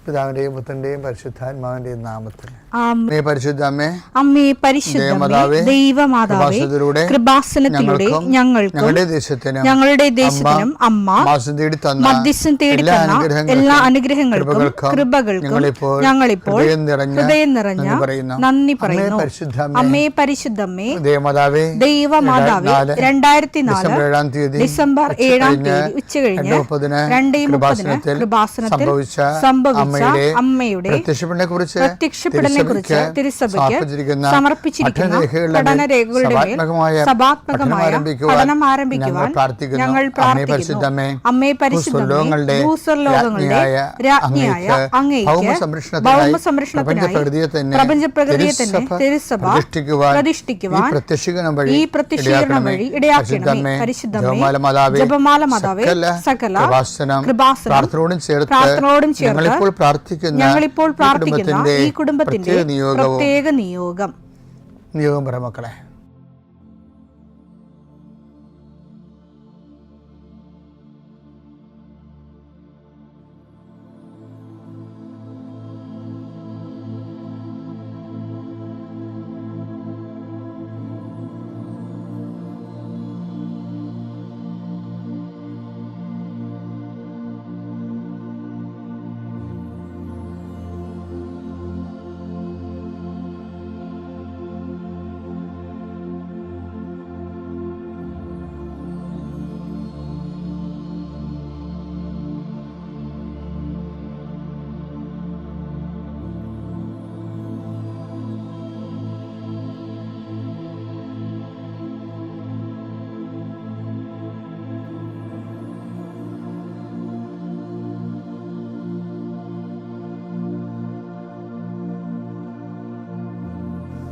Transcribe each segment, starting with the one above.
പിതാവിന്റെയും പുത്രന്റെയും പരിശുദ്ധാത്മാവിന്റെയും നാമത്തിൽ പരിശുദ്ധ അമ്മേ, പരിശുദ്ധ ദൈവമാതാവേ, കൃപാസനത്തിലൂടെ ഞങ്ങളുടെ ദേശത്തിനും അമ്മ മധ്യസ്ഥം തേടി തന്ന എല്ലാ അനുഗ്രഹങ്ങൾക്കും കൃപകൾക്കും ഞങ്ങളിപ്പോൾ ഹൃദയം നിറഞ്ഞ നന്ദി പറയുന്നു. അമ്മേ, പരിശുദ്ധമ്മേ, ദൈവമാതാവേ, 2004 ഡിസംബർ 7 ഉച്ചകഴിഞ്ഞ് 2:30 കൃപാസനത്തിൽ സംഭവിച്ച അമ്മയുടെ പ്രത്യക്ഷപ്പെടലിനെ കുറിച്ച് തിരുസഭയ്ക്ക് സമർപ്പിച്ചിരിക്കുന്ന പഠനരേഖകളുടെ മേൽ സഭാത്മകമായ പഠനം ആരംഭിക്കുവാൻ ഞങ്ങൾ പ്രാർത്ഥിക്കുന്നു. അമ്മേ, പരിശുദ്ധമേ, ഭൂസ്വർലോകങ്ങളുടെ രാജ്ഞിയായ അങ്ങേയ്ക്ക് ഭൗമസംരക്ഷണത്തിനായി പ്രപഞ്ചപ്രകൃതിയെ തന്നെ തിരുസഭ പ്രതിഷ്ഠിക്കുവാൻ ഈ പ്രത്യക്ഷീകരണം വഴി ഇടയാക്കണമേ. പരിശുദ്ധമേ, ജപമാല മാതാവേ, സകല കൃപാസനം പ്രാർത്ഥനയോടും ചേർത്ത് ഞങ്ങളിപ്പോൾ പ്രാർത്ഥിക്കുന്ന ഈ കുടുംബത്തിന്റെ പ്രത്യേക നിയോഗം പറ മക്കളെ.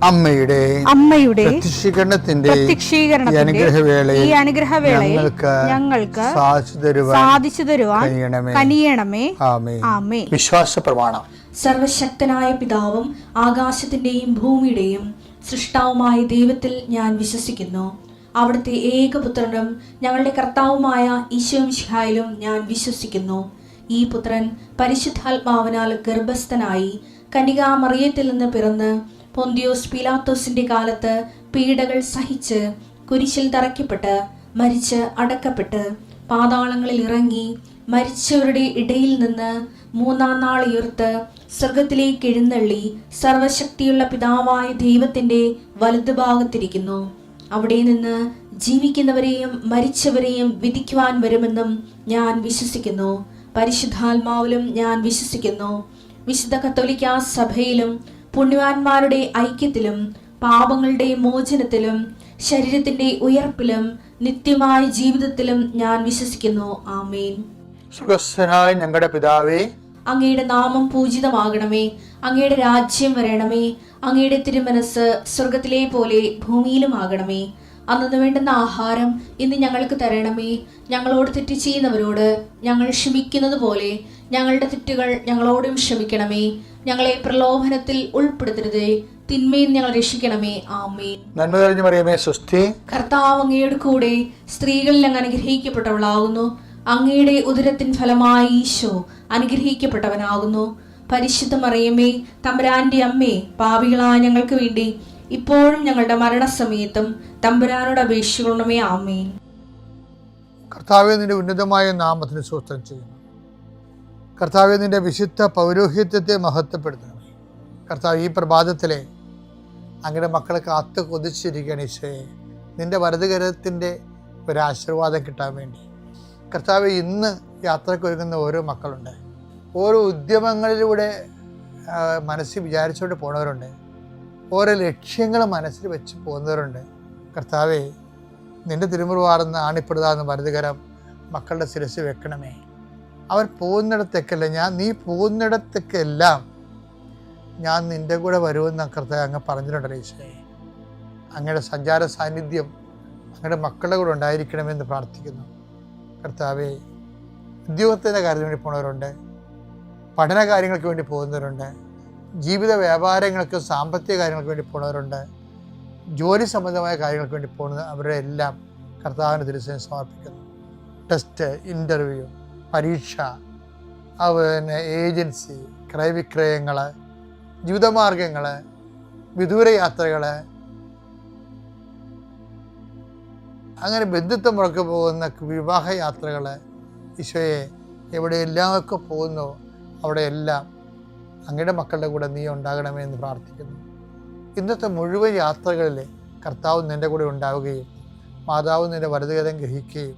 അമ്മയുടെ പ്രത്യക്ഷീകരണത്തിന്റെ ഈ അനുഗ്രഹവേളയിൽ ഞങ്ങൾക്ക് സാധിച്ചു തരുവാൻ കനിയണമേ. ആമേൻ. വിശ്വാസ പ്രമാണം. സർവശക്തനായ പിതാവും ആകാശത്തിന്റെയും ഭൂമിയുടെയും സൃഷ്ടാവുമായ ദൈവത്തിൽ ഞാൻ വിശ്വസിക്കുന്നു. അവിടുത്തെ ഏകപുത്രനും ഞങ്ങളുടെ കർത്താവുമായ ഈശോമിശിഹായിലും ഞാൻ വിശ്വസിക്കുന്നു. ഈ പുത്രൻ പരിശുദ്ധാത്മാവിനാൽ ഗർഭസ്ഥനായി കന്യകാമറിയത്തിൽ നിന്ന് പിറന്ന് പൊന്തിയോസ് പീലാത്തോസിന്റെ കാലത്ത് പീഡകൾ സഹിച്ച് കുരിശിൽ തറയ്ക്കപ്പെട്ട് മരിച്ച് അടക്കപ്പെട്ട് പാതാളങ്ങളിൽ ഇറങ്ങി മരിച്ചവരുടെ ഇടയിൽ നിന്ന് 3-ാം നാൾ ഉയർത്ത് സ്വർഗത്തിലേക്ക് എഴുന്നള്ളി സർവശക്തിയുള്ള പിതാവായ ദൈവത്തിന്റെ വലതുഭാഗത്തിരിക്കുന്നു. അവിടെ നിന്ന് ജീവിക്കുന്നവരെയും മരിച്ചവരെയും വിധിക്കുവാൻ വരുമെന്നും ഞാൻ വിശ്വസിക്കുന്നു. പരിശുദ്ധാത്മാവിലും ഞാൻ വിശ്വസിക്കുന്നു. വിശുദ്ധ കത്തോലിക്കാ സഭയിലും പുണ്യവാന്മാരുടെ ഐക്യത്തിലും പാപങ്ങളുടെ മോചനത്തിലും ശരീരത്തിന്റെ ഉയർപ്പിലും നിത്യമായ ജീവിതത്തിലും ഞാൻ വിശ്വസിക്കുന്നു. ആമേൻ. സ്വർഗ്ഗസ്ഥനായ ഞങ്ങളുടെ പിതാവേ, അങ്ങയുടെ നാമം പൂജിതമാകണമേ. അങ്ങയുടെ രാജ്യം വരണമേ. അങ്ങയുടെ തിരുമനസ് സ്വർഗത്തിലെ പോലെ ഭൂമിയിലും ആകണമേ. അന്നു വേണ്ടുന്ന ആഹാരം ഇന്ന് ഞങ്ങൾക്ക് തരണമേ. ഞങ്ങളോട് തെറ്റ് ചെയ്യുന്നവരോട് ഞങ്ങൾ ക്ഷമിക്കുന്നത് പോലെ ഞങ്ങളുടെ തെറ്റുകൾ ഞങ്ങളോടും ക്ഷമിക്കണമേ. ഞങ്ങളെ പ്രലോഭനത്തിൽ ഉൾപ്പെടുത്തരുതേ, തിന്മയിൽ ഞങ്ങൾ രക്ഷിക്കണമേ. ആമേൻ. നന്മ നിറഞ്ഞ മറിയമേ, സ്വസ്തി. കർത്താവ് അങ്ങയുടെ കൂടെ സ്ത്രീകളിൽ അങ്ങ് അനുഗ്രഹിക്കപ്പെട്ടവളാകുന്നു. അങ്ങയുടെ ഉദരത്തിൻ ഫലമായി ഈശോ അനുഗ്രഹിക്കപ്പെട്ടവനാകുന്നു. പരിശുദ്ധ മറിയമേ, തമ്പുരാന്റെ അമ്മേ, പാപികളായ ഞങ്ങൾക്ക് വേണ്ടി ഇപ്പോഴും ഞങ്ങളുടെ മരണസമയത്തും തമ്പുരാനോട് അപേക്ഷിക്കണമേ. ആമേൻ. കർത്താവേ, നിന്റെ ഉന്നതമായ നാമത്തിന് സ്തോത്രം ചെയ്യുന്നു. കർത്താവേ, നിന്റെ വിശുദ്ധ പൗരോഹിത്യത്തെ മഹത്വപ്പെടുത്തണമേ. കർത്താവ്, ഈ പ്രഭാതത്തിലെ അങ്ങയുടെ മക്കളെ കാത്ത് കൊതിച്ചിരിക്കുകയാണ് ഈശോയെ. നിന്റെ വലതുകരത്തിൻ്റെ ഒരാശീർവാദം കിട്ടാൻ വേണ്ടി. കർത്താവ്, ഇന്ന് യാത്രയ്ക്ക് ഒരുങ്ങുന്ന ഓരോ മക്കളുണ്ട്. ഓരോ ഉദ്യമങ്ങളിലൂടെ മനസ്സിൽ വിചാരിച്ചുകൊണ്ട് പോണവരുണ്ട്. ഓരോ ലക്ഷ്യങ്ങൾ മനസ്സിൽ വെച്ച് പോകുന്നവരുണ്ട്. കർത്താവേ, നിന്റെ തിരുമുറുവാർന്ന് ആണിപ്പെടുതാന്ന് വലതുകരം മക്കളുടെ ശിരസ് വെക്കണമേ. അവർ പോകുന്നിടത്തേക്കല്ല, നീ പോകുന്നിടത്തേക്കെല്ലാം ഞാൻ നിൻ്റെ കൂടെ വരുമെന്ന് കർത്താവ് അങ്ങ് പറഞ്ഞിട്ടുണ്ടല്ലോ ഈശോയെ. അങ്ങയുടെ സഞ്ചാര സാന്നിധ്യം അങ്ങയുടെ മക്കളുടെ കൂടെ ഉണ്ടായിരിക്കണമെന്ന് പ്രാർത്ഥിക്കുന്നു. കർത്താവേ, ഉദ്യോഗത്തിൻ്റെ കാര്യത്തിന് വേണ്ടി പോകുന്നവരുണ്ട്, പഠന കാര്യങ്ങൾക്ക് വേണ്ടി പോകുന്നവരുണ്ട്, ജീവിത വ്യാപാരങ്ങൾക്ക് സാമ്പത്തിക കാര്യങ്ങൾക്ക് വേണ്ടി പോകുന്നവരുണ്ട്, ജോലി സംബന്ധമായ കാര്യങ്ങൾക്ക് വേണ്ടി പോകുന്നത് അവരുടെ എല്ലാം കർത്താവിന് തിരുസേന സമർപ്പിക്കുന്നു. ടെസ്റ്റ്, ഇൻ്റർവ്യൂ, പരീക്ഷ, അതുപോലെ ഏജൻസി, ക്രയവിക്രയങ്ങൾ, ജീവിതമാർഗങ്ങൾ, വിദൂരയാത്രകൾ, അങ്ങനെ ബന്ധുത്വം മുറക്ക് പോകുന്ന വിവാഹയാത്രകൾ, ഈശോയെ എവിടെയെല്ലാമൊക്കെ പോകുന്നു അവിടെയെല്ലാം അങ്ങയുടെ മക്കളുടെ കൂടെ നീ ഉണ്ടാകണമേ എന്ന് പ്രാർത്ഥിക്കുന്നു. ഇന്നത്തെ മുഴുവൻ യാത്രകളിൽ കർത്താവ് നിൻ്റെ കൂടെ ഉണ്ടാവുകയും മാതാവ് നിൻ്റെ വലതുകരം ഗ്രഹിക്കുകയും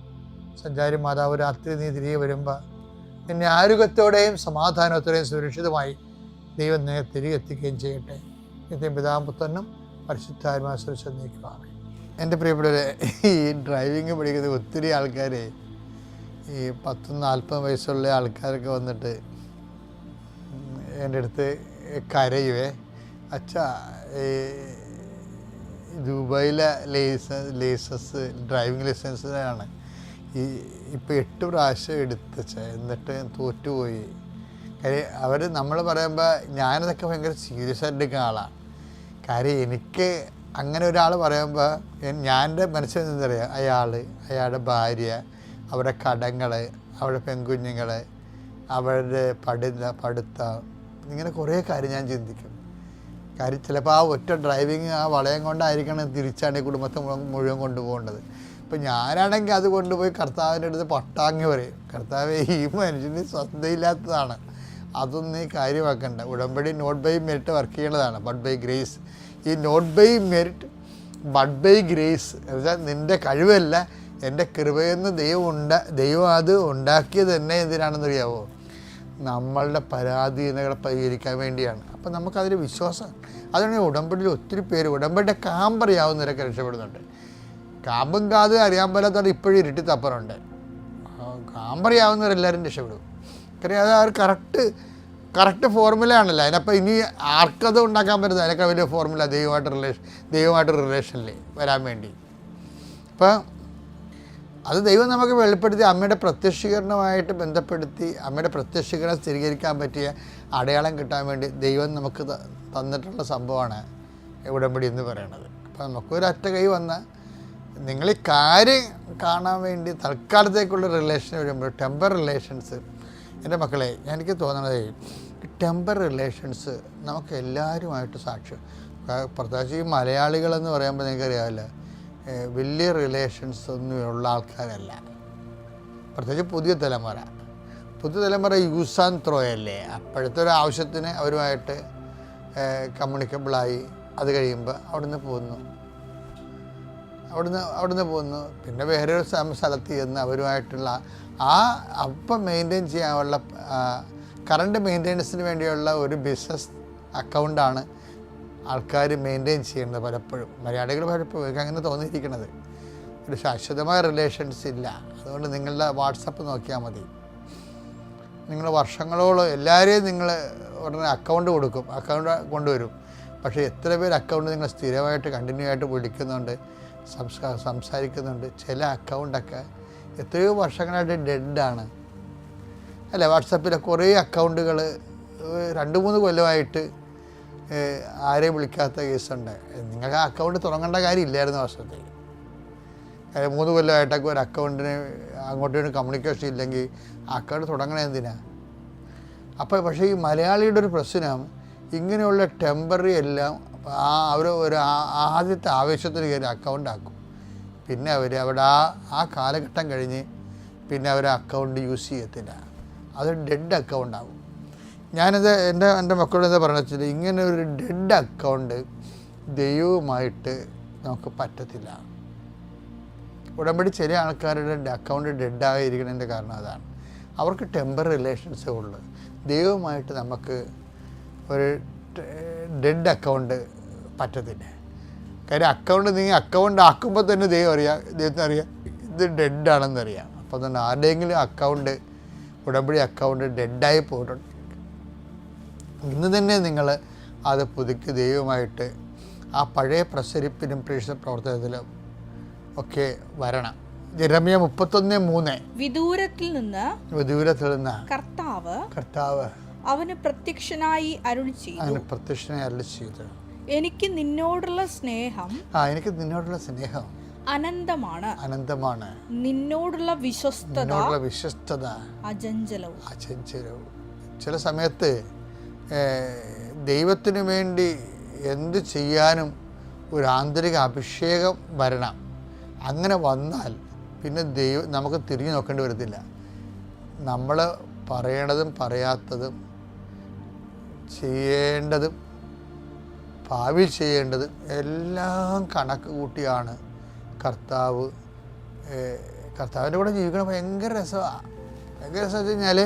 സഞ്ചാരി മാതാവ് രാത്രി നീ തിരികെ വരുമ്പോൾ നിന്നെ ആരോഗ്യത്തോടെയും സമാധാനത്തോടെയും സുരക്ഷിതമായി ദൈവം നിന്നെ തിരികെ എത്തിക്കുകയും ചെയ്യട്ടെ. നിത്യം പിതാവും പുത്രനും പരിശുദ്ധാത്മാ സുരക്ഷ നീക്കുവാണ്. എൻ്റെ പ്രിയപ്പെട്ടവരെ, ഈ ഡ്രൈവിങ് പഠിക്കുന്ന ഒത്തിരി ആൾക്കാർ, ഈ 10-40 വയസ്സുള്ള ആൾക്കാരൊക്കെ വന്നിട്ട് എൻ്റെ അടുത്ത് കരയുവേ, അച്ഛാ ദുബായിലെ ലൈസൻസ് ഡ്രൈവിംഗ് ലൈസൻസിനാണ് ഇപ്പോൾ 8 പ്രാവശ്യം എടുത്തച്ച, എന്നിട്ട് തോറ്റുപോയി. കാര്യം അവർ നമ്മൾ പറയുമ്പോൾ ഞാനതൊക്കെ ഭയങ്കര സീരിയസ് ആയിട്ട് എടുക്കുന്ന ആളാണ്. കാര്യം എനിക്ക് അങ്ങനെ ഒരാൾ പറയുമ്പോൾ എൻ്റെ മനസ്സിൽ നിന്നറിയാം, അയാളുടെ ഭാര്യ, അവരുടെ കടങ്ങൾ, അവരുടെ പെൺകുഞ്ഞുങ്ങൾ, അവരുടെ പഠിത്തം, ഇങ്ങനെ കുറേ കാര്യം ഞാൻ ചിന്തിക്കും. കാര്യം ചിലപ്പോൾ ആ ഒറ്റ ഡ്രൈവിങ് ആ വളയം കൊണ്ടായിരിക്കണം തിരിച്ചാണ് ഈ കുടുംബത്തെ മുഴുവൻ കൊണ്ടുപോകേണ്ടത്. ഇപ്പം ഞാനാണെങ്കിൽ അത് കൊണ്ടുപോയി കർത്താവിൻ്റെ അടുത്ത് പട്ടാങ്ങി പറയും, കർത്താവ് ഈ മനുഷ്യന് സ്വസ്ഥയില്ലാത്തതാണ്, അതൊന്നും നീ കാര്യമാക്കണ്ട. ഉടമ്പടി നോട്ട് ബൈ മെറിറ്റ് വർക്ക് ചെയ്യേണ്ടതാണ്, ബട്ട് ബൈ ഗ്രേസ്. ഈ not by merit but by grace എന്നുവെച്ചാൽ നിൻ്റെ കഴിവല്ല, എൻ്റെ കൃപയെന്ന് ദൈവം അത് ഉണ്ടാക്കിയത് തന്നെ എന്തിനാണെന്നറിയാവോ? നമ്മളുടെ പരാധീനതകളെ പരിഹരിക്കാൻ വേണ്ടിയാണ്. അപ്പം നമുക്കതിൽ വിശ്വാസം. അതുകൊണ്ട് ഉടമ്പടിയിൽ ഒത്തിരി പേര് ഉടമ്പടിയുടെ കാമ്പറിയാവുന്നവരൊക്കെ രക്ഷപ്പെടുന്നുണ്ട്. കാമ്പും കാതും അറിയാൻ പോലാത്തവർ ഇപ്പോഴും ഇരുട്ടി തപ്പറുണ്ട്. കാമ്പറിയാവുന്നവരെല്ലാവരും രക്ഷപ്പെടും. കാര്യം അത് ആ ഒരു കറക്റ്റ് ഫോർമുല ആണല്ലോ. അതിനപ്പം ഇനി ആർക്കത് ഉണ്ടാക്കാൻ പറ്റുന്നത് അതിനൊക്കെ വലിയ ഫോർമുല ദൈവമായിട്ട് റിലേഷനിൽ വരാൻ വേണ്ടി. അപ്പം അത് ദൈവം നമുക്ക് വെളിപ്പെടുത്തി അമ്മയുടെ പ്രത്യക്ഷീകരണമായിട്ട് ബന്ധപ്പെടുത്തി അമ്മയുടെ പ്രത്യക്ഷീകരണം സ്ഥിരീകരിക്കാൻ പറ്റിയ അടയാളം കിട്ടാൻ വേണ്ടി ദൈവം നമുക്ക് തന്നിട്ടുള്ള സംഭവമാണ് ഉടമ്പടി എന്ന് പറയുന്നത്. അപ്പോൾ നമുക്കൊരൊറ്റ കൈ വന്ന നിങ്ങൾ ഈ കാര്യം കാണാൻ വേണ്ടി തൽക്കാലത്തേക്കുള്ള റിലേഷൻ വരുമ്പോൾ ടെമ്പർ റിലേഷൻസ്, എൻ്റെ മക്കളെ എനിക്ക് തോന്നണത് ടെമ്പർ റിലേഷൻസ് നമുക്ക് എല്ലാവരുമായിട്ട് സാക്ഷ്യം, പ്രത്യേകിച്ച് ഈ മലയാളികളെന്ന് പറയുമ്പോൾ നിങ്ങൾക്കറിയാമല്ലോ വലിയ റിലേഷൻസ് ഒന്നും ഉള്ള ആൾക്കാരല്ല. പ്രത്യേകിച്ച് പുതിയ തലമുറ യൂസ് ആൻഡ് ത്രോ അല്ലേ. അപ്പോഴത്തെ ഒരു ആവശ്യത്തിന് അവരുമായിട്ട് കമ്മ്യൂണിക്കബിളായി അത് കഴിയുമ്പോൾ അവിടുന്ന് പോകുന്നു. പിന്നെ വേറൊരു സ്ഥലത്ത് ചെന്ന് അവരുമായിട്ടുള്ള അപ്പം മെയിൻറ്റെയിൻ ചെയ്യാനുള്ള കറണ്ട് മെയിൻ്റെനൻസിന് വേണ്ടിയുള്ള ഒരു ബിസിനസ് അക്കൗണ്ടാണ് ആൾക്കാർ മെയിൻറ്റെയിൻ ചെയ്യുന്നത്. പലപ്പോഴും മലയാളികൾ പലപ്പോഴും എനിക്ക് അങ്ങനെ തോന്നിയിരിക്കുന്നത്. ഒരു ശാശ്വതമായ റിലേഷൻസ് ഇല്ല. അതുകൊണ്ട് നിങ്ങളുടെ വാട്സപ്പ് നോക്കിയാൽ മതി. നിങ്ങൾ വർഷങ്ങളോളം എല്ലാവരെയും നിങ്ങൾ ഉടനെ അക്കൗണ്ട് കൊണ്ടുവരും. പക്ഷേ എത്ര പേര് അക്കൗണ്ട് നിങ്ങൾ സ്ഥിരമായിട്ട് കണ്ടിന്യൂ ആയിട്ട് വിളിക്കുന്നുണ്ട്, സംസാരിക്കുന്നുണ്ട്. ചില അക്കൗണ്ടൊക്കെ എത്രയോ വർഷങ്ങളായിട്ട് ഡെഡാണ് അല്ലേ. വാട്സപ്പിലെ കുറേ അക്കൗണ്ടുകൾ 2-3 കൊല്ലമായിട്ട് ആരെയും വിളിക്കാത്ത കേസുണ്ട്. നിങ്ങൾക്ക് ആ അക്കൗണ്ട് തുടങ്ങേണ്ട കാര്യമില്ലായിരുന്നു വർഷത്തിൽ. 3 കൊല്ലമായിട്ടൊക്കെ ഒരു അക്കൗണ്ടിന് അങ്ങോട്ടും കമ്മ്യൂണിക്കേഷൻ ഇല്ലെങ്കിൽ ആ അക്കൗണ്ട് തുടങ്ങണത് എന്തിനാ? അപ്പോൾ പക്ഷേ ഈ മലയാളിയുടെ ഒരു പ്രശ്നം ഇങ്ങനെയുള്ള ടെമ്പററി എല്ലാം അവർ ഒരു ആദ്യത്തെ ആവേശത്തിന് കയറി അക്കൗണ്ട് ആക്കും. പിന്നെ അവിടെ ആ കാലഘട്ടം കഴിഞ്ഞ് പിന്നെ അവർ അക്കൗണ്ട് യൂസ് ചെയ്യത്തില്ല. അത് ഡെഡ് അക്കൗണ്ടാകും. ഞാനത് എൻ്റെ മക്കളോട് എന്താ പറഞ്ഞാൽ ഇങ്ങനെ ഒരു ഡെഡ് അക്കൗണ്ട് ദൈവവുമായിട്ട് നമുക്ക് പറ്റത്തില്ല. ഉടമ്പടി ചില ആൾക്കാരുടെ അക്കൗണ്ട് ഡെഡായിരിക്കണതിൻ്റെ കാരണം അതാണ്. അവർക്ക് ടെമ്പർ റിലേഷൻസേ ഉള്ളൂ. ദൈവവുമായിട്ട് നമുക്ക് ഒരു ഡെഡ് അക്കൗണ്ട് പറ്റത്തില്ല. കാര്യം അക്കൗണ്ട് ആക്കുമ്പോൾ തന്നെ ദൈവത്തിനറിയാം ഇത് ഡെഡാണെന്നറിയാം. അപ്പോൾ തന്നെ ആരുടെയെങ്കിലും ഉടമ്പടി അക്കൗണ്ട് ഡെഡായി പോയിട്ടുണ്ട്. ഇന്ന് തന്നെ നിങ്ങൾ അത് പുതുക്കി ദൈവമായിട്ട് ആ പഴയ പ്രസരിപ്പിനും പ്രവർത്തനത്തിലും ഒക്കെ വരണം. യെരമ്യ 31:3 വിദൂരത്തിൽ നിന്ന് കർത്താവ് അവന് പ്രത്യക്ഷനായി അരുളി ചെയ്തു, എനിക്ക് നിന്നോടുള്ള സ്നേഹം അനന്തമാണ്. നിന്നോടുള്ള വിശ്വസ്തത അചഞ്ചലവും. ചില സമയത്ത് ദൈവത്തിന് വേണ്ടി എന്ത് ചെയ്യാനും ഒരു ആന്തരിക അഭിഷേകം വരണം. അങ്ങനെ വന്നാൽ പിന്നെ നമുക്ക് തിരിഞ്ഞു നോക്കേണ്ടി വരത്തില്ല. നമ്മൾ പറയണതും പറയാത്തതും ചെയ്യേണ്ടതും ഭാവി ചെയ്യേണ്ടതും എല്ലാം കണക്ക് കൂട്ടിയാണ് കർത്താവിൻ്റെ കൂടെ ജീവിക്കണം. ഭയങ്കര രസമാണ്. വെച്ച് കഴിഞ്ഞാൽ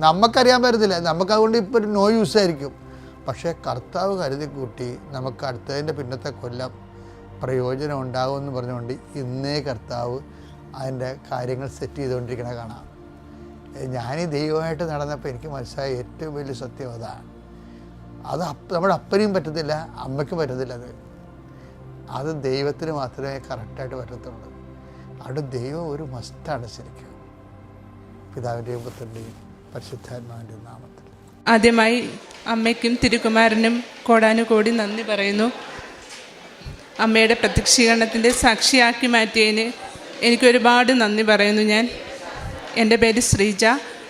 നമുക്കറിയാൻ പറ്റത്തില്ല, നമുക്കതുകൊണ്ട് ഇപ്പോൾ ഒരു നോ യൂസ് ആയിരിക്കും. പക്ഷേ കർത്താവ് കരുതി കൂട്ടി നമുക്ക് അടുത്തതിൻ്റെ പിന്നത്തെ കൊല്ലം പ്രയോജനം ഉണ്ടാകുമെന്ന് പറഞ്ഞുകൊണ്ട് ഇന്നേ കർത്താവ് അതിൻ്റെ കാര്യങ്ങൾ സെറ്റ് ചെയ്തുകൊണ്ടിരിക്കണ കാണാം. ഞാനീ ദൈവമായിട്ട് നടന്നപ്പോൾ എനിക്ക് മനസ്സിലായ ഏറ്റവും വലിയ സത്യം അതാണ്. അത് നമ്മുടെ അപ്പനെയും പറ്റത്തില്ല, അമ്മയ്ക്കും പറ്റത്തില്ല. അത് ദൈവത്തിന് മാത്രമേ കറക്റ്റായിട്ട് പറ്റത്തുള്ളൂ. അവിടെ ദൈവം ഒരു മസ്റ്റാണ് ശരിക്കും. പിതാവിൻ്റെയും പുത്രൻ്റെയും പരിശുദ്ധാത്മാവിൻ്റെയും നാമത്തിൽ ആദ്യമായി അമ്മയ്ക്കും തിരുക്കുമാരനും കോടാനുകോടി നന്ദി പറയുന്നു. അമ്മയുടെ പ്രത്യക്ഷീകരണത്തിൻ്റെ സാക്ഷിയാക്കി മാറ്റിയതിന് എനിക്കൊരുപാട് നന്ദി പറയുന്നു. എൻ്റെ പേര് ശ്രീജ.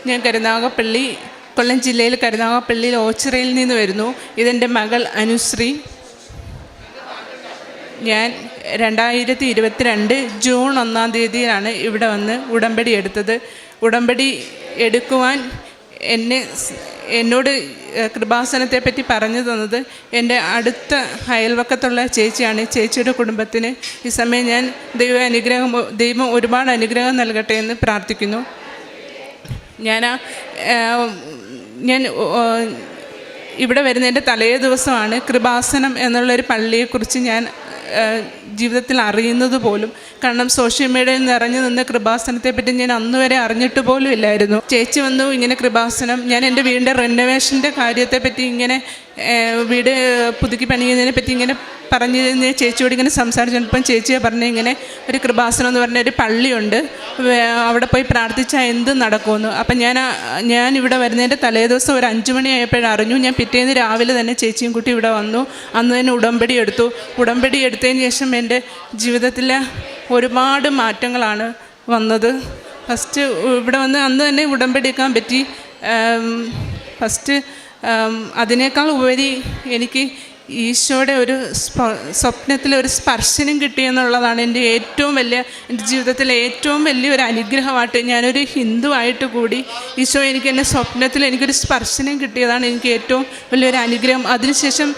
ഞാൻ കരുനാഗപ്പള്ളി, കൊല്ലം ജില്ലയിൽ കരുനാഗപ്പള്ളിയിൽ ഓച്ചിറയിൽ നിന്ന് വരുന്നു. ഇതെൻ്റെ മകൾ അനുശ്രീ. ഞാൻ 2022 ജൂൺ 1 തീയതിയിലാണ് ഇവിടെ വന്ന് ഉടമ്പടി എടുത്തത്. ഉടമ്പടി എടുക്കുവാൻ എന്നോട് കൃപാസനത്തെപ്പറ്റി പറഞ്ഞു തന്നത് എൻ്റെ അടുത്ത അയൽവക്കത്തുള്ള ചേച്ചിയാണ്. ചേച്ചിയുടെ കുടുംബത്തിന് ഈ സമയം ഞാൻ ദൈവം ഒരുപാട് അനുഗ്രഹം നൽകട്ടെ എന്ന് പ്രാർത്ഥിക്കുന്നു. ഞാൻ ഇവിടെ വരുന്നതിൻ്റെ തലേ ദിവസമാണ് കൃപാസനം എന്നുള്ളൊരു പള്ളിയെക്കുറിച്ച് ഞാൻ ജീവിതത്തിൽ അറിയുന്നത് പോലും. കാരണം സോഷ്യൽ മീഡിയയിൽ നിറഞ്ഞു നിന്ന് കൃപാസനത്തെപ്പറ്റി ഞാൻ അന്ന് വരെ അറിഞ്ഞിട്ട് പോലും ഇല്ലായിരുന്നു. ചേച്ചി വന്നു ഇങ്ങനെ കൃപാസനം, ഞാൻ എൻ്റെ വീടിൻ്റെ റെനോവേഷൻ്റെ കാര്യത്തെപ്പറ്റി ഇങ്ങനെ വീട് പുതുക്കി പണിയുന്നതിനെ പറ്റി ഇങ്ങനെ പറഞ്ഞ് ചേച്ചിയോട് ഇങ്ങനെ സംസാരിച്ചപ്പം ചേച്ചിയെ പറഞ്ഞ ഇങ്ങനെ ഒരു കൃപാസനം എന്ന് പറഞ്ഞ ഒരു പള്ളിയുണ്ട്, അവിടെ പോയി പ്രാർത്ഥിച്ചാൽ എന്ത് നടക്കുമെന്ന്. അപ്പം ഞാൻ ഇവിടെ വരുന്നതിൻ്റെ തലേ ദിവസം ഒരു 5 മണിയായപ്പോഴറിഞ്ഞു. ഞാൻ പിറ്റേന്ന് രാവിലെ തന്നെ ചേച്ചിയും കുട്ടി ഇവിടെ വന്നു. അന്ന് തന്നെ ഉടമ്പടി എടുത്തതിന് ശേഷം എൻ്റെ ജീവിതത്തിൽ ഒരുപാട് മാറ്റങ്ങളാണ് വന്നത്. ഫസ്റ്റ് ഇവിടെ വന്ന് അന്ന് തന്നെ ഉടമ്പടി എടുക്കാൻ പറ്റി. ഫസ്റ്റ് അതിനേക്കാൾ ഉപരി എനിക്ക് ഈശോയുടെ ഒരു സ്വപ്നത്തിലൊരു സ്പർശനം കിട്ടിയെന്നുള്ളതാണ് എൻ്റെ ജീവിതത്തിലെ ഏറ്റവും വലിയൊരു അനുഗ്രഹമായിട്ട്. ഞാനൊരു ഹിന്ദു ആയിട്ട് കൂടി ഈശോ എൻ്റെ സ്വപ്നത്തിൽ എനിക്കൊരു സ്പർശനം കിട്ടിയതാണ് എനിക്ക് ഏറ്റവും വലിയൊരു അനുഗ്രഹം. അതിനുശേഷം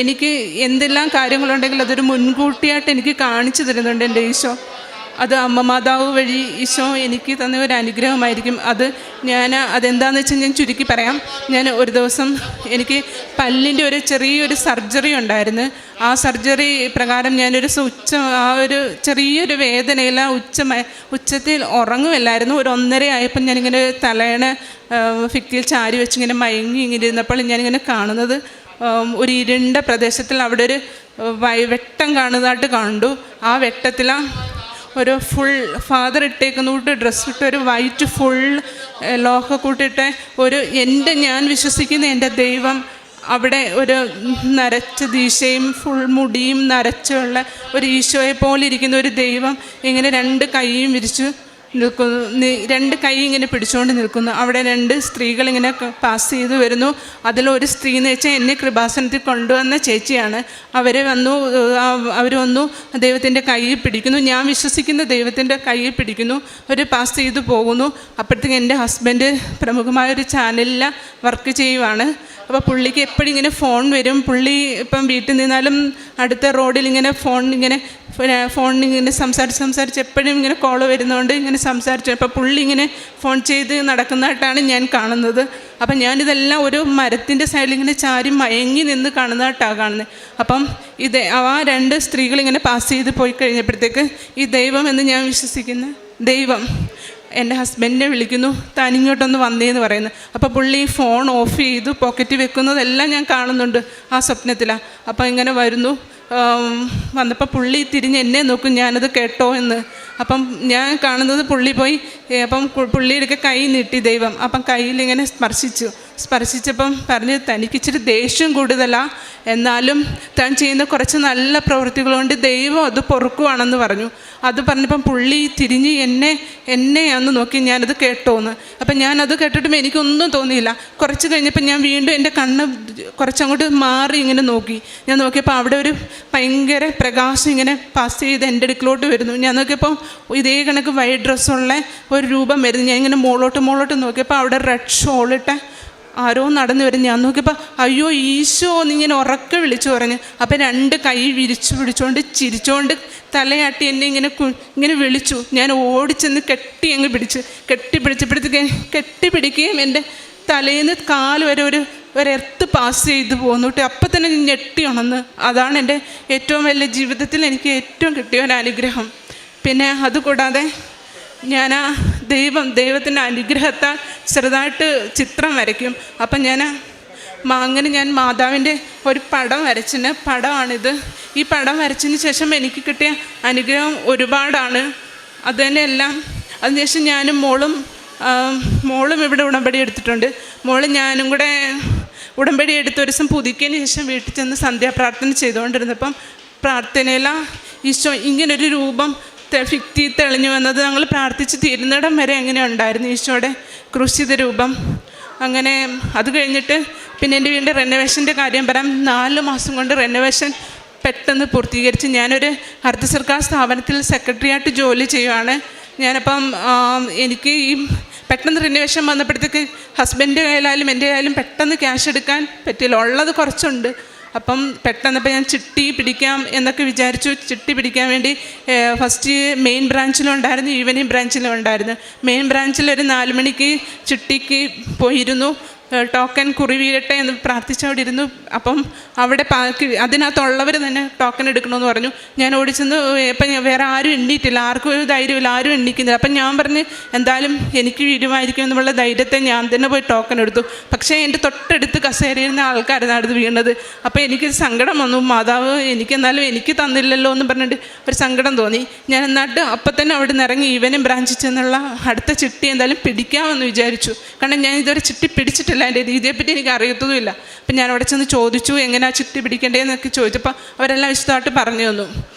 എനിക്ക് എന്തെല്ലാം കാര്യങ്ങളുണ്ടെങ്കിൽ അതൊരു മുൻകൂട്ടിയായിട്ട് എനിക്ക് കാണിച്ചു തരുന്നുണ്ട് എൻ്റെ ഈശോ. അത് അമ്മ മാതാവ് വഴി ഈശോ എനിക്ക് തന്ന ഒരു അനുഗ്രഹമായിരിക്കും. അതെന്താണെന്ന് വെച്ചാൽ ഞാൻ ചുരുക്കി പറയാം. ഞാൻ ഒരു ദിവസം എനിക്ക് പല്ലിൻ്റെ ഒരു ചെറിയൊരു സർജറി ഉണ്ടായിരുന്നു. ആ സർജറി പ്രകാരം ഞാനൊരു ചെറിയൊരു വേദനയിൽ ഉച്ചത്തിൽ ഉറങ്ങുമല്ലായിരുന്നു. ഒരു 1:30 ആയപ്പോൾ ഞാനിങ്ങനെ തലയണ ഭിത്തിയിൽ ചാരി വെച്ച് ഇങ്ങനെ മയങ്ങി ഇങ്ങനെ ഇരുന്നപ്പോൾ ഞാനിങ്ങനെ കാണുന്നത് ഒരു ഇരുണ്ട പ്രദേശത്തിൽ അവിടെ ഒരു വെട്ടം കാണുന്നതായിട്ട് കണ്ടു. ആ വെട്ടത്തിൽ ഒരു ഫുൾ ഫാദർ ഇട്ടേക്കുന്നൂട്ട് ഡ്രസ്സ് ഇട്ട് ഒരു വൈറ്റ് ഫുൾ ലോഹ കൂട്ടിട്ട് ഞാൻ വിശ്വസിക്കുന്ന എൻ്റെ ദൈവം അവിടെ ഒരു നരച്ച ദീശയും ഫുൾ മുടിയും നരച്ചുള്ള ഒരു ഈശോയെ പോലെ ഇരിക്കുന്ന ഒരു ദൈവം ഇങ്ങനെ 2 കൈയും വിരിച്ചു നിൽക്കുന്നു, 2 കൈ ഇങ്ങനെ പിടിച്ചുകൊണ്ട് നിൽക്കുന്നു. അവിടെ 2 സ്ത്രീകൾ ഇങ്ങനെ പാസ് ചെയ്ത് വരുന്നു. അതിലൊരു സ്ത്രീ എന്ന് വെച്ചാൽ എന്നെ കൃപാസനത്തിൽ കൊണ്ടുവന്ന ചേച്ചിയാണ്. അവർ വന്നു ദൈവത്തിൻ്റെ കൈ പിടിക്കുന്നു. ഞാൻ വിശ്വസിക്കുന്ന ദൈവത്തിൻ്റെ കൈ പിടിക്കുന്നു. അവർ പാസ് ചെയ്ത് പോകുന്നു. അപ്പോഴത്തേക്ക് എൻ്റെ ഹസ്ബൻഡ് പ്രമുഖമായൊരു ചാനലിൽ വർക്ക് ചെയ്യുവാണ്. അപ്പോൾ പുള്ളിക്ക് എപ്പോഴും ഇങ്ങനെ ഫോൺ വരും. പുള്ളി ഇപ്പം വീട്ടിൽ നിന്നാലും അടുത്ത റോഡിൽ ഇങ്ങനെ ഫോണിങ്ങനെ സംസാരിച്ച് എപ്പോഴും ഇങ്ങനെ കോള് വരുന്നതുകൊണ്ട് ഇങ്ങനെ സംസാരിച്ചു. അപ്പോൾ പുള്ളി ഇങ്ങനെ ഫോൺ ചെയ്ത് നടക്കുന്നതായിട്ടാണ് ഞാൻ കാണുന്നത്. അപ്പം ഞാനിതെല്ലാം ഒരു മരത്തിൻ്റെ സൈഡിൽ ഇങ്ങനെ ചാരി മയങ്ങി നിന്ന് കാണുന്നതായിട്ടാണ് കാണുന്നത്. അപ്പം ആ 2 സ്ത്രീകളിങ്ങനെ പാസ് ചെയ്ത് പോയി കഴിഞ്ഞപ്പോഴത്തേക്ക് ഈ ദൈവം എന്ന് ഞാൻ വിശ്വസിക്കുന്ന ദൈവം എൻ്റെ ഹസ്ബൻഡിനെ വിളിക്കുന്നു, താനിങ്ങോട്ടൊന്ന് വന്നേന്ന് പറയുന്നു. അപ്പോൾ പുള്ളി ഫോൺ ഓഫ് ചെയ്തു പോക്കറ്റിൽ വെക്കുന്നതെല്ലാം ഞാൻ കാണുന്നുണ്ട് ആ സ്വപ്നത്തിലാണ്. അപ്പോൾ ഇങ്ങനെ വരുന്നു. വന്നപ്പോൾ പുള്ളി തിരിഞ്ഞ് എന്നെ നോക്കും, ഞാനത് കേട്ടോ എന്ന്. അപ്പം ഞാൻ കാണുന്നത് പുള്ളി പോയി, അപ്പം പുള്ളിയുടെ കൈ നീട്ടി ദൈവം. അപ്പം കയ്യിലിങ്ങനെ സ്പർശിച്ചപ്പം പറഞ്ഞ് തനിക്ക് ഇച്ചിരി ദേഷ്യം കൂടുതലാണ്, എന്നാലും താൻ ചെയ്യുന്ന കുറച്ച് നല്ല പ്രവൃത്തികൾ കൊണ്ട് ദൈവം അത് പൊറുക്കുവാണെന്ന് പറഞ്ഞു. അത് പറഞ്ഞപ്പം പുള്ളി തിരിഞ്ഞ് എന്നെ അന്ന് നോക്കി ഞാനത് കേട്ടോന്ന്. അപ്പം ഞാനത് കേട്ടിട്ടും എനിക്കൊന്നും തോന്നിയില്ല. കുറച്ച് കഴിഞ്ഞപ്പോൾ ഞാൻ വീണ്ടും എൻ്റെ കണ്ണ് കുറച്ചങ്ങോട്ട് മാറി ഇങ്ങനെ നോക്കി. ഞാൻ നോക്കിയപ്പോൾ അവിടെ ഒരു ഭയങ്കര പ്രകാശം ഇങ്ങനെ പാസ് ചെയ്ത് എൻ്റെ അടുക്കിലോട്ട് വരുന്നു. ഞാൻ നോക്കിയപ്പോൾ ഇതേ കണക്ക് വൈറ്റ് ഡ്രസ്സുള്ള ഒരു രൂപം വരുന്നു. ഞാൻ ഇങ്ങനെ മുകളോട്ട് നോക്കിയപ്പോൾ അവിടെ റെഡ് ഷോളിട്ട് ആരോ നടന്നു വരും. ഞാൻ നോക്കിയപ്പോൾ അയ്യോ ഈശോ എന്നിങ്ങനെ ഉറക്കെ വിളിച്ചു പറഞ്ഞു. അപ്പം 2 കൈ വിരിച്ചു പിടിച്ചുകൊണ്ട് ചിരിച്ചുകൊണ്ട് തലയാട്ടി എന്നെ ഇങ്ങനെ വിളിച്ചു. ഞാൻ ഓടിച്ചെന്ന് അങ്ങ് കെട്ടിപ്പിടിക്കുകയും എൻ്റെ തലേന്ന് കാല് വരെ ഒരു എർത്ത് പാസ് ചെയ്ത് പോന്നിട്ട് അപ്പം തന്നെ ഞെട്ടി ഉണർന്ന്. അതാണ് എൻ്റെ ഏറ്റവും വലിയ ജീവിതത്തിൽ എനിക്ക് ഏറ്റവും കിട്ടിയ ഒരു അനുഗ്രഹം. പിന്നെ അതുകൂടാതെ ഞാൻ ദൈവത്തിൻ്റെ അനുഗ്രഹത്താൽ ചെറുതായിട്ട് ചിത്രം വരയ്ക്കും. അപ്പം അങ്ങനെ ഞാൻ മാതാവിൻ്റെ ഒരു പടം വരച്ചിന് പടമാണിത്. ഈ പടം വരച്ചതിന് ശേഷം എനിക്ക് കിട്ടിയ അനുഗ്രഹം ഒരുപാടാണ്. അത് തന്നെയെല്ലാം അതിനുശേഷം ഞാനും മോളും ഇവിടെ ഉടമ്പടി എടുത്തിട്ടുണ്ട്. ഞാനും കൂടെ ഉടമ്പടി എടുത്ത ഒരു ദിവസം പുതുക്കിയതിന് ശേഷം വീട്ടിൽ ചെന്ന് സന്ധ്യാപ്രാർത്ഥന ചെയ്തുകൊണ്ടിരുന്നപ്പം പ്രാർത്ഥനയില ഈശോ ഇങ്ങനൊരു രൂപം ഭിത്തി തെളിഞ്ഞു വന്നത്. ഞങ്ങൾ പ്രാർത്ഥിച്ച് തീരുന്നിടം വരെ അങ്ങനെ ഉണ്ടായിരുന്നു ഈശോയുടെ ക്രൂശിത രൂപം. അങ്ങനെ അത് കഴിഞ്ഞിട്ട് പിന്നെ എൻ്റെ വീടിൻ്റെ റെനോവേഷൻ്റെ കാര്യം പറയാം. 4 മാസം കൊണ്ട് റെനോവേഷൻ പെട്ടെന്ന് പൂർത്തീകരിച്ച് ഞാനൊരു അർദ്ധ സർക്കാർ സ്ഥാപനത്തിൽ സെക്രട്ടറിയായിട്ട് ജോലി ചെയ്യുവാണ്. ഞാനപ്പം എനിക്ക് ഈ പെട്ടെന്ന് റിനോവേഷൻ വന്നപ്പോഴത്തേക്ക് ഹസ്ബൻഡിൻ്റെ കയ്യിലായാലും എൻ്റെ കയ്യിലും പെട്ടെന്ന് ക്യാഷ് എടുക്കാൻ പറ്റില്ല. ഉള്ളത് കുറച്ചുണ്ട്. അപ്പം പെട്ടെന്നപ്പോൾ ഞാൻ ചിട്ടി പിടിക്കാം എന്നൊക്കെ വിചാരിച്ചു. ചിട്ടി പിടിക്കാൻ വേണ്ടി ഫസ്റ്റ് മെയിൻ ബ്രാഞ്ചിലും ഉണ്ടായിരുന്നു, ഈവനിങ് ബ്രാഞ്ചിലും ഉണ്ടായിരുന്നു. മെയിൻ ബ്രാഞ്ചിൽ ഒരു 4 മണിക്ക് ചിട്ടിക്ക് പോയിരുന്നു. ടോക്കൺ കുറി വീഴട്ടെ എന്ന് പ്രാർത്ഥിച്ചവിടെ ഇരുന്നു. അപ്പം അവിടെ അതിനകത്തുള്ളവർ തന്നെ ടോക്കൺ എടുക്കണമെന്ന് പറഞ്ഞു. ഞാൻ ഓടിച്ചെന്ന് ഇപ്പം വേറെ ആരും എണ്ണീറ്റില്ല, ആർക്കും ഒരു ധൈര്യമില്ല, ആരും എണ്ണിക്കുന്നില്ല. അപ്പം ഞാൻ പറഞ്ഞ് എന്തായാലും എനിക്ക് വീഴുമായിരിക്കും എന്നുള്ള ധൈര്യത്തെ ഞാൻ തന്നെ പോയി ടോക്കൺ എടുത്തു. പക്ഷേ എൻ്റെ തൊട്ടടുത്ത് കസേരയിരുന്ന ആൾക്കാരാണ് അടുത്ത് വീണത്. അപ്പോൾ എനിക്കൊരു സങ്കടം വന്നു. മാതാവ് എനിക്കെന്നാലും എനിക്ക് തന്നില്ലല്ലോ എന്ന് പറഞ്ഞിട്ട് ഒരു സങ്കടം തോന്നി. ഞാൻ എന്നിട്ട് അപ്പം തന്നെ അവിടെ നിന്ന് ഇറങ്ങി ഈവനിങ് ബ്രാഞ്ചിൽ ചെന്നുള്ള അടുത്ത ചിട്ടി എന്തായാലും പിടിക്കാമെന്ന് വിചാരിച്ചു. കാരണം ഞാൻ ഇതുവരെ ചിട്ടി പിടിച്ചിട്ടില്ല, എൻ്റെ രീതിയെപ്പറ്റി എനിക്ക് അറിയത്തതുമില്ല. അപ്പം ഞാൻ അവിടെ ചെന്ന് ചോദിച്ചു എങ്ങനെയാണ് ചിട്ടി പിടിക്കേണ്ടതെന്നൊക്കെ ചോദിച്ചപ്പോൾ അവരെല്ലാം വിശദമായിട്ട് പറഞ്ഞു തന്നു.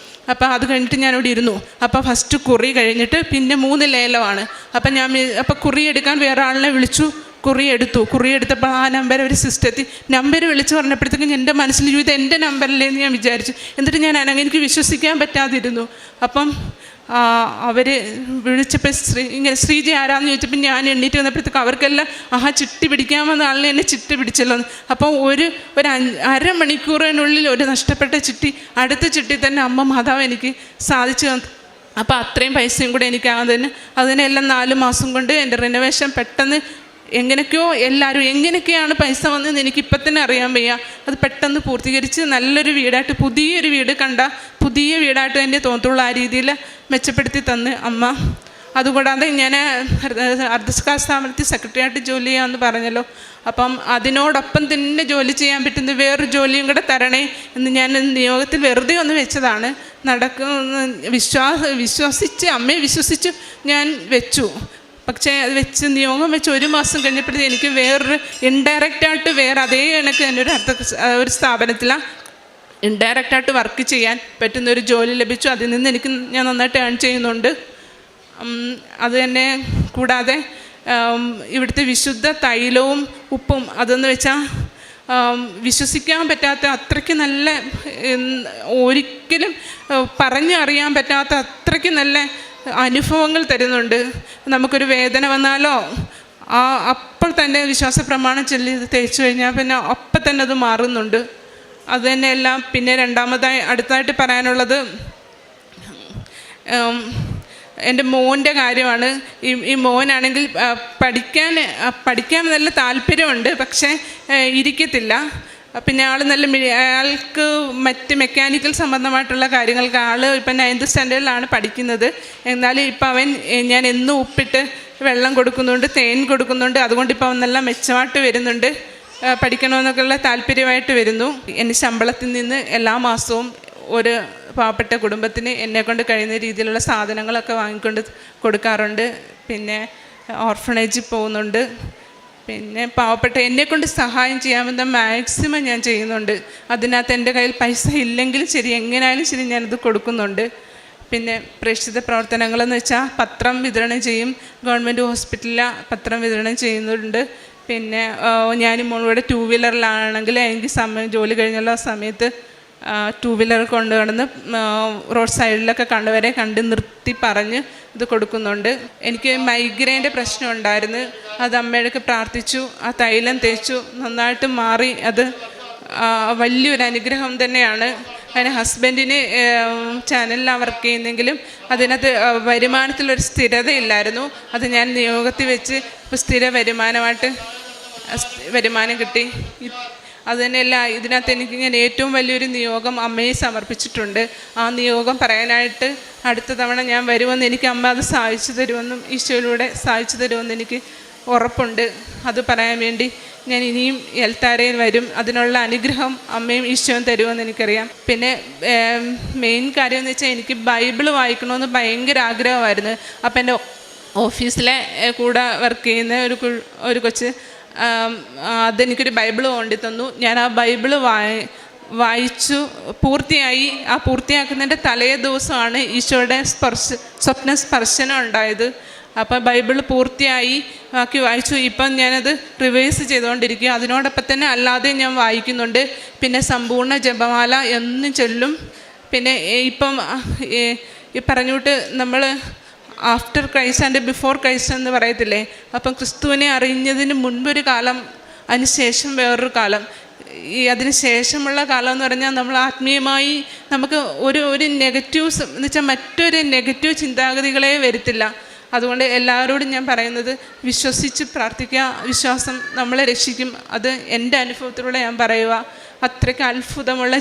അപ്പോൾ അത് കഴിഞ്ഞിട്ട് ഞാനിവിടെ ഇരുന്നു. അപ്പോൾ ഫസ്റ്റ് കുറി കഴിഞ്ഞിട്ട് പിന്നെ 3 ലേലമാണ്. അപ്പം കുറി എടുക്കാൻ വേറെ ആളിനെ വിളിച്ചു. കുറി എടുത്തപ്പോൾ ആ നമ്പർ ഒരു സിസ്റ്റത്തിൽ നമ്പർ വിളിച്ച് പറഞ്ഞപ്പോഴത്തേക്കും എൻ്റെ മനസ്സിൽ ഇത് എൻ്റെ നമ്പറിലേന്ന് ഞാൻ വിചാരിച്ചു. എന്നിട്ട് ഞാൻ എനിക്ക് വിശ്വസിക്കാൻ പറ്റാതിരുന്നു. അപ്പം അവർ വിളിച്ചപ്പോൾ ഇങ്ങനെ ശ്രീജി ആരാന്ന് ചോദിച്ചപ്പോൾ ഞാൻ എണ്ണീറ്റ് വന്നപ്പോഴത്തേക്ക് അവർക്കെല്ലാം ചിട്ടി പിടിക്കാമെന്ന ആളിനെ എന്നെ ചിട്ടി പിടിച്ചല്ലോ. അപ്പം ഒരു അരമണിക്കൂറിനുള്ളിൽ ഒരു നഷ്ടപ്പെട്ട ചിട്ടി അടുത്ത ചിട്ടി തന്നെ അമ്മ മാതാവ് എനിക്ക് സാധിച്ചു തന്നു. അപ്പോൾ അത്രയും പൈസയും കൂടെ എനിക്ക് അതിനെല്ലാം 4 മാസം കൊണ്ട് എൻ്റെ റിനോവേഷൻ പെട്ടെന്ന് എങ്ങനെയൊക്കെയാണ് പൈസ വന്നതെന്ന് എനിക്കിപ്പം തന്നെ അറിയാൻ വയ്യ. അത് പെട്ടെന്ന് പൂർത്തീകരിച്ച് നല്ലൊരു വീടായിട്ട് പുതിയൊരു വീട് പുതിയ വീടായിട്ട് തന്നെ തോന്നത്തുള്ളൂ. ആ രീതിയിൽ മെച്ചപ്പെടുത്തി തന്ന് അമ്മ. അതുകൂടാതെ ഞാൻ അർദ്ധസർക്കാർ സ്ഥാപനത്തിൽ സെക്രട്ടറിയായിട്ട് ജോലി ചെയ്യാമെന്ന് പറഞ്ഞല്ലോ. അപ്പം അതിനോടൊപ്പം തന്നെ ജോലി ചെയ്യാൻ പറ്റുന്ന വേറൊരു ജോലിയും കൂടെ തരണേ എന്ന് ഞാൻ നിയോഗത്തിൽ വെറുതെ ഒന്ന് വെച്ചതാണ്. അമ്മയെ വിശ്വസിച്ച് ഞാൻ വെച്ചു. പക്ഷേ അത് നിയോഗം വെച്ച് 1 മാസം കഴിഞ്ഞപ്പോഴത്തേക്ക് എനിക്ക് വേറൊരു ഇൻഡയറക്റ്റായിട്ട് അതേ കണക്ക് തന്നെ ഒരു സ്ഥാപനത്തിലാണ് ഇൻഡയറക്റ്റായിട്ട് വർക്ക് ചെയ്യാൻ പറ്റുന്നൊരു ജോലി ലഭിച്ചു. അതിൽ നിന്ന് ഞാൻ നന്നായിട്ട് ഏൺ ചെയ്യുന്നുണ്ട്. അത് തന്നെ കൂടാതെ ഇവിടുത്തെ വിശുദ്ധ തൈലവും ഉപ്പും അതെന്ന് വെച്ചാൽ വിശ്വസിക്കാൻ പറ്റാത്ത അത്രയ്ക്ക് നല്ല, ഒരിക്കലും പറഞ്ഞറിയാൻ പറ്റാത്ത അത്രയ്ക്ക് നല്ല അനുഭവങ്ങൾ തരുന്നുണ്ട്. നമുക്കൊരു വേദന വന്നാലോ അപ്പോൾ തന്നെ വിശ്വാസ പ്രമാണം ചൊല്ലി തേച്ചു കഴിഞ്ഞാൽ പിന്നെ അപ്പം തന്നെ അത് മാറുന്നുണ്ട്. അത് തന്നെയെല്ലാം. പിന്നെ അടുത്തായിട്ട് പറയാനുള്ളത് എൻ്റെ മോൻ്റെ കാര്യമാണ്. ഈ മോനാണെങ്കിൽ പഠിക്കാൻ നല്ല താല്പര്യമുണ്ട്, പക്ഷേ ഇരിക്കത്തില്ല. പിന്നെ അയാൾക്ക് മറ്റ് മെക്കാനിക്കൽ സംബന്ധമായിട്ടുള്ള കാര്യങ്ങൾക്ക് ഇപ്പം 9th സ്റ്റാൻഡേർഡിലാണ് പഠിക്കുന്നത്. എന്നാലും ഇപ്പം ഞാൻ എന്നും ഉപ്പിട്ട് വെള്ളം കൊടുക്കുന്നുണ്ട്, തേൻ കൊടുക്കുന്നുണ്ട്. അതുകൊണ്ട് ഇപ്പം അവനെല്ലാം മെച്ചമായിട്ട് വരുന്നുണ്ട്, പഠിക്കണമെന്നൊക്കെയുള്ള താല്പര്യമായിട്ട് വരുന്നു. എൻ്റെ ശമ്പളത്തിൽ നിന്ന് എല്ലാ മാസവും ഒരു പാവപ്പെട്ട കുടുംബത്തിന് എന്നെക്കൊണ്ട് കഴിയുന്ന രീതിയിലുള്ള സാധനങ്ങളൊക്കെ വാങ്ങിക്കൊണ്ട് കൊടുക്കാറുണ്ട്. പിന്നെ ഓർഫണേജിൽ പോകുന്നുണ്ട്. പിന്നെ പാവപ്പെട്ട എന്നെക്കൊണ്ട് സഹായം ചെയ്യാവുന്ന മാക്സിമം ഞാൻ ചെയ്യുന്നുണ്ട്. അതിനകത്ത് എൻ്റെ കയ്യിൽ പൈസ ഇല്ലെങ്കിലും ശരി, എങ്ങനെയായാലും ശരി ഞാനത് കൊടുക്കുന്നുണ്ട്. പിന്നെ പ്രേക്ഷിത പ്രവർത്തനങ്ങളെന്ന് വെച്ചാൽ പത്രം വിതരണം ചെയ്യും. ഗവൺമെൻറ് ഹോസ്പിറ്റലിൽ പത്രം വിതരണം ചെയ്യുന്നുണ്ട്. പിന്നെ ഞാൻ മോളോടെ 2 വീലറിലാണെങ്കിൽ എനിക്ക് ജോലി കഴിഞ്ഞുള്ള സമയത്ത് 2 വീലർ കൊണ്ട് കിടന്ന് റോഡ് സൈഡിലൊക്കെ കണ്ട് നിർത്തി പറഞ്ഞ് ഇത് കൊടുക്കുന്നുണ്ട്. എനിക്ക് മൈഗ്രെയിൻ്റെ പ്രശ്നം ഉണ്ടായിരുന്നു. അത് അമ്മയുടെ പ്രാർത്ഥിച്ചു, ആ തൈലം തേച്ചു, നന്നായിട്ട് മാറി. അത് വലിയൊരു അനുഗ്രഹം തന്നെയാണ്. അതിന് ഹസ്ബൻഡിന് ചാനലിലാണ് വർക്ക് ചെയ്യുന്നെങ്കിലും അതിനകത്ത് വരുമാനത്തിലൊരു സ്ഥിരതയില്ലായിരുന്നു. അത് ഞാൻ നിയോഗത്തിൽ വെച്ച് ഇപ്പോൾ സ്ഥിര വരുമാനം കിട്ടി. അത് തന്നെയല്ല, ഇതിനകത്ത് ഞാൻ ഏറ്റവും വലിയൊരു നിയോഗം അമ്മയെ സമർപ്പിച്ചിട്ടുണ്ട്. ആ നിയോഗം പറയാനായിട്ട് അടുത്ത തവണ ഞാൻ വരുമെന്ന് എനിക്ക് അമ്മ അത് സാധിച്ചു തരുമെന്നും ഈശോയിലൂടെ സാധിച്ചു തരുമെന്ന് എനിക്ക് ഉറപ്പുണ്ട്. അത് പറയാൻ വേണ്ടി ഞാൻ ഇനിയും എൽത്താരയിൽ വരും. അതിനുള്ള അനുഗ്രഹം അമ്മയും ഈശോയും തരുമെന്ന് എനിക്കറിയാം. പിന്നെ മെയിൻ കാര്യം എന്ന് വെച്ചാൽ എനിക്ക് ബൈബിൾ വായിക്കണമെന്ന് ഭയങ്കര ആഗ്രഹമായിരുന്നു. അപ്പം എൻ്റെ ഓഫീസിലെ കൂടെ വർക്ക് ചെയ്യുന്ന ഒരു കൊച്ച് അതെനിക്കൊരു ബൈബിൾ കൊണ്ടു തന്നു. ഞാൻ ആ ബൈബിൾ വായിച്ചു പൂർത്തിയായി. ആ പൂർത്തിയാക്കുന്നതിൻ്റെ തലേ ദിവസമാണ് ഈശോയുടെ സ്വപ്ന സ്പർശനം ഉണ്ടായത്. അപ്പോൾ ബൈബിൾ പൂർത്തിയായി ബാക്കി വായിച്ചു. ഇപ്പം ഞാനത് റിവൈസ് ചെയ്തുകൊണ്ടിരിക്കുക. അതിനോടൊപ്പം തന്നെ അല്ലാതെ ഞാൻ വായിക്കുന്നുണ്ട്. പിന്നെ സമ്പൂർണ്ണ ജപമാല എന്നും ചൊല്ലും. പിന്നെ ഇപ്പം ഈ പറഞ്ഞുവിട്ട് നമ്മൾ after Christ and before Christ എന്ന് പറയത്തില്ലേ, അപ്പം ക്രിസ്തുവിനെ അറിഞ്ഞതിന് മുൻപൊരു കാലം, അതിന് ശേഷം വേറൊരു കാലം. അതിന് ശേഷമുള്ള കാലം എന്ന് പറഞ്ഞാൽ നമ്മൾ ആത്മീയമായി നമുക്ക് ഒരു നെഗറ്റീവ്സ് എന്ന് വെച്ചാൽ മറ്റൊരു നെഗറ്റീവ് ചിന്താഗതികളെ വരുത്തില്ല. അതുകൊണ്ട് എല്ലാവരോടും ഞാൻ പറയുന്നത് വിശ്വസിച്ച് പ്രാർത്ഥിക്കുക. വിശ്വാസം നമ്മളെ രക്ഷിക്കും. അത് എൻ്റെ അനുഭവത്തിലൂടെ ഞാൻ പറയുക. അത്രയ്ക്ക് അത്ഭുതമുള്ള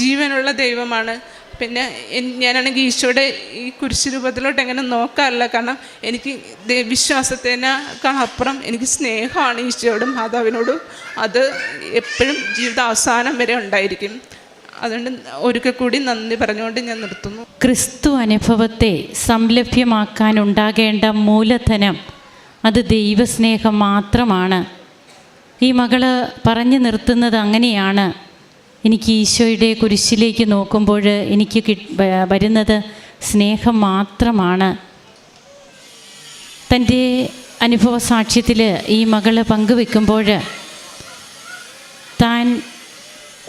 ജീവനുള്ള ദൈവമാണ്. പിന്നെ ഞാനാണെങ്കിൽ ഈശോയുടെ ഈ കുരിശ് രൂപത്തിലോട്ട് എങ്ങനെ നോക്കാറില്ല. കാരണം എനിക്ക് വിശ്വാസത്തിനേക്കാൾ അപ്പുറം എനിക്ക് സ്നേഹമാണ് ഈശോയോടും മാതാവിനോടും. അത് എപ്പോഴും ജീവിതാവസാനം വരെ ഉണ്ടായിരിക്കും. അതുകൊണ്ട് ഒരിക്കൽ കൂടി നന്ദി പറഞ്ഞുകൊണ്ട് ഞാൻ നിർത്തുന്നു. ക്രിസ്തു അനുഭവത്തെ സംലഭ്യമാക്കാനുണ്ടാകേണ്ട മൂലധനം അത് ദൈവസ്നേഹം മാത്രമാണ്. ഈ മകള് പറഞ്ഞു നിർത്തുന്നത് അങ്ങനെയാണ്. എനിക്ക് ഈശോയുടെ കുരിശിലേക്ക് നോക്കുമ്പോൾ എനിക്ക് വരുന്നത് സ്നേഹം മാത്രമാണ്. തൻ്റെ അനുഭവ സാക്ഷ്യത്തിൽ ഈ മകൾ പങ്കുവെക്കുമ്പോൾ താൻ